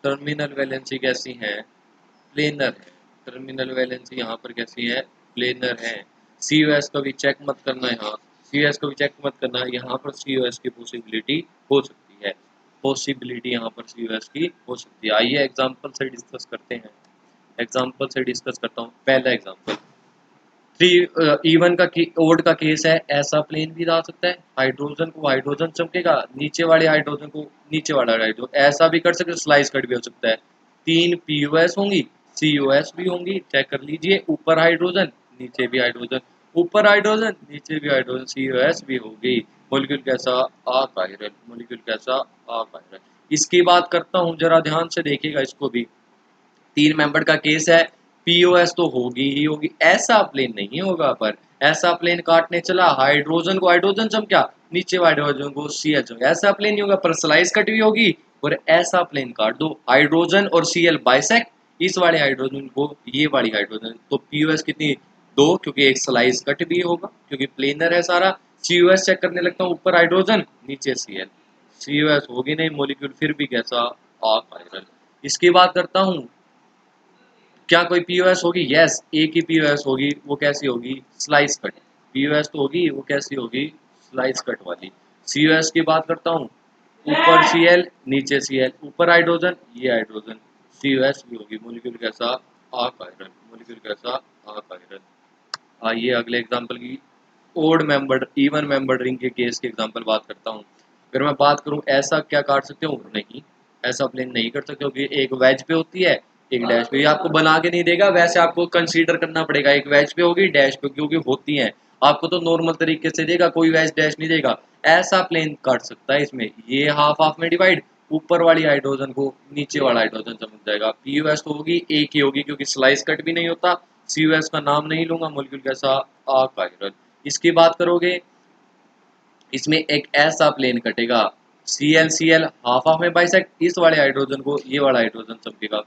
टर्मिनल वैलेंसी कैसी है, प्लेनर है। टर्मिनल वैलेंसी यहाँ पर कैसी है, प्लेनर है। सीओएस का भी चेक मत करना, यहाँ सीओएस का भी चेक मत करना, यहाँ पर सीओएस की पॉसिबिलिटी हो सकती है, पॉसिबिलिटी यहाँ पर सीओएस की हो सकती है। आइए एग्जांपल से डिस्कस करते हैं, एग्जांपल से डिस्कस करता हूँ। पहला एग्जांपल, थ्री इवन का ओड का केस है, ऐसा प्लेन भी आ सकता है, हाइड्रोजन को हाइड्रोजन चमकेगा, नीचे वाले हाइड्रोजन को नीचे वाला हाइड्रोजन, ऐसा भी कर सकते, स्लाइस कट भी हो सकता है। 3 पीयूएस होंगी, सीयूएस भी होंगी, चेक कर लीजिए, ऊपर हाइड्रोजन नीचे भी हाइड्रोजन, ऊपर हाइड्रोजन नीचे भी हाइड्रोजन, सीयूएस भी होगी। मॉलिक्यूल कैसा, अकायरल, मॉलिक्यूल कैसा, अकायरल। इसकी बात करता हूँ, जरा ध्यान से देखिएगा इसको भी, 3 मेंबर का केस है, पीओएस तो होगी ही होगी, ऐसा प्लेन नहीं होगा। पर ऐसा प्लेन काटने चला, हाइड्रोजन को हाइड्रोजन चमका, नीचे हाइड्रोजन को सीएच, ऐसा प्लेन नहीं होगा, पर स्लाइस कट भी होगी। और ऐसा प्लेन काट दो, हाइड्रोजन और सीएल बाइसेक्ट, इस वाले हाइड्रोजन को ये वाली हाइड्रोजन, तो पीओएस कितनी, 2, क्योंकि एक स्लाइस कट भी होगा क्योंकि प्लेनर है सारा। सीओएस चेक करने लगता हूँ, ऊपर हाइड्रोजन नीचे सीएल, सीओएस होगी नहीं, मॉलिक्यूल फिर भी कैसा, अकायरल। इसकी बात करता हूँ, क्या कोई पीओएस होगी, यस एक ही पीओएस होगी, वो कैसी होगी, स्लाइस कट। पीओएस तो होगी, वो कैसी होगी, स्लाइस कट वाली। सीओएस की बात करता हूँ, ऊपर सीएल नीचे सीएल, ऊपर हाइड्रोजन ये हाइड्रोजन, सीओएस भी होगी, मॉलिक्यूल कैसा, आर्क आयरन, मॉलिक्यूल कैसा, आर्क आयरन। आइए अगले एग्जांपल की odd membered even membered ring के केस की एग्जांपल बात करता हूँ। अगर मैं बात करूँ ऐसा क्या काट सकते हो, नहीं ऐसा प्लेन नहीं कर सकते, क्योंकि एक वेज पे होती है एक डैश पे। ये आपको बना के नहीं देगा, वैसे आपको कंसीडर करना पड़ेगा, एक वेज पे होगी डैश पे, क्योंकि होती है। आपको तो नॉर्मल तरीके से देगा, कोई वेज डैश नहीं देगा। ऐसा प्लेन काट सकता है इसमें। ये हाफ हाफ में डिवाइड, ऊपर वाली हाइड्रोजन को नीचे वाला हाइड्रोजन समझ जाएगा। पीयूएस तो होगी एक ही होगी, क्योंकि स्लाइस कट भी नहीं होता। सीयूएस का नाम नहीं लूंगा, मॉलिक्यूल कैसा अकायरल। इसकी बात करोगे, इसमें एक ऐसा प्लेन कटेगा Cl हाफ हाफ में बाइसेक्ट, इस वाले हाइड्रोजन को ये वाला हाइड्रोजन चमकेगा।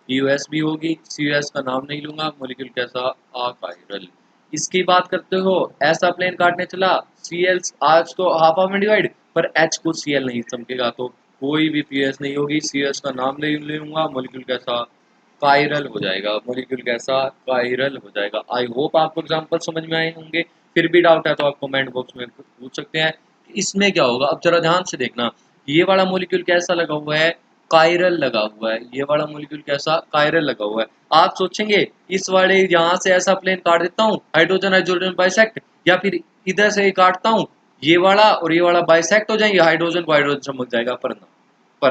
पीयूएस भी होगी, सीयूएस का नाम नहीं लूंगा, मॉलिक्यूल कैसा अकायरल। इसकी बात करते हो, ऐसा प्लेन काटने चला, Cl आज तो हाफ हाफ में डिवाइड, पर H को Cl नहीं चमकेगा, तो कोई भी पीएस नहीं होगी, सीएस का नाम नहीं लूंगा, मॉलिक्यूल कैसा कायरल हो जाएगा। मॉलिक्यूल कैसा कायरल हो जाएगा। आई होप आपको एग्जांपल समझ में आए होंगे। फिर भी डाउट है तो आप कमेंट बॉक्स में पूछ सकते हैं इसमें क्या होगा। अब जरा ध्यान से देखना, ये वाला मॉलिक्यूल कैसा लगा हुआ है, कायरल लगा हुआ है। ये वाला मॉलिक्यूल कैसा कायरल लगा हुआ है। आप सोचेंगे इस वाले यहाँ से ऐसा प्लेन काट देता हूँ, हाइड्रोजन हाइड्रोजन बाइसेक्ट, या फिर इधर से ही काटता हूँ, ये वाला और ये वाला बाइसेक्ट हो जाएंगे, हाइड्रोजन को हाइड्रोजन समझ जाएगा। पर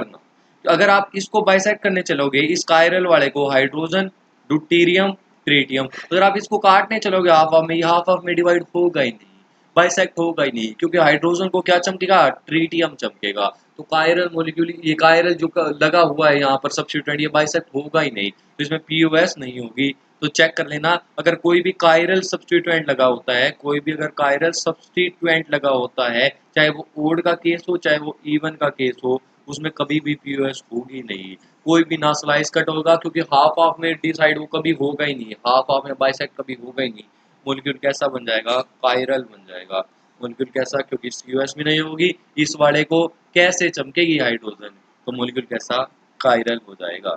ना अगर आप इसको बाइसेक्ट करने चलोगे, इस कायरल वाले को, हाइड्रोजन ड्यूटेरियम ट्रीटियम, अगर आप इसको काटने चलोगे हाफ हाफ में, ये हाफ हाफ में डिवाइड होगा ही नहीं, बाइसेक्ट होगा ही नहीं, क्योंकि हाइड्रोजन को क्या चमकेगा, ट्रीटियम चमकेगा। तो कायरल मॉलिक्यूल, ये कायरल जो लगा हुआ है यहाँ पर सब्स्टिट्यूएंट, ये बाइसेक्ट होगा ही नहीं, तो इसमें पीओएस नहीं होगी। तो चेक कर लेना, अगर कोई भी कायरल सब्स्टिट्यूएंट लगा होता है, कोई भी अगर कायरल सब्स्टिट्यूएंट लगा होता है, चाहे वो ओड का केस हो चाहे वो इवन का केस हो, उसमें कभी भी पीओएस होगी नहीं। कोई भी ना स्लाइस कट होगा, क्योंकि हाफ हाफ में डिसाइड वो कभी होगा ही नहीं, हाफ हाफ में बाइसेक्ट कभी होगा ही नहीं। मॉलिक्यूल कैसा बन जाएगा, कायरल बन जाएगा। मॉलिक्यूल कैसा, क्योंकि सीओएस भी नहीं होगी, इस वाले को कैसे चमकेगी हाइड्रोजन, तो मॉलिक्यूल कैसा कायरल हो जाएगा।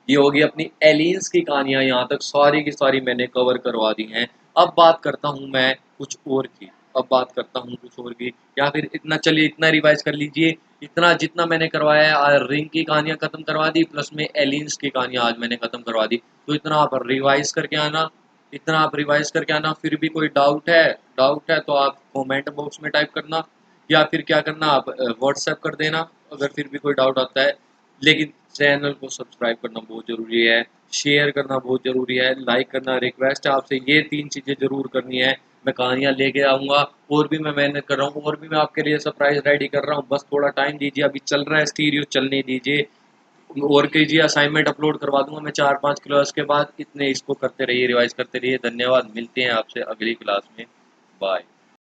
ये होगी अपनी एलियंस की कहानियां, यहाँ तक सारी की सारी मैंने कवर करवा दी हैं। अब बात करता हूँ मैं कुछ और की, अब बात करता हूँ कुछ और की, या फिर इतना, चलिए इतना रिवाइज कर लीजिए। इतना जितना मैंने करवाया है, आज रिंग की कहानियां खत्म करवा दी, प्लस में एलियंस की कहानियां आज मैंने खत्म करवा दी। तो इतना आप रिवाइज करके आना, इतना आप रिवाइज करके आना। फिर भी कोई डाउट है तो आप कमेंट बॉक्स में टाइप करना, या फिर क्या करना, आप व्हाट्सएप कर देना अगर फिर भी कोई डाउट आता है। लेकिन चैनल को सब्सक्राइब करना बहुत ज़रूरी है, शेयर करना बहुत ज़रूरी है, लाइक करना रिक्वेस्ट है आपसे, ये 3 चीज़ें ज़रूर करनी है। मैं कहानियाँ लेके आऊँगा, और भी मैं मेहनत कर रहा हूँ, और भी मैं आपके लिए सरप्राइज़ रेडी कर रहा हूँ। बस थोड़ा टाइम दीजिए, अभी चल रहा है स्टीरियो, चलने दीजिए। और कीजिए, असाइनमेंट अपलोड करवा दूंगा मैं 4-5 क्लास के बाद। इतने इसको करते रहिए, रिवाइज करते रहिए। धन्यवाद, मिलते हैं आपसे अगली क्लास में। बाय।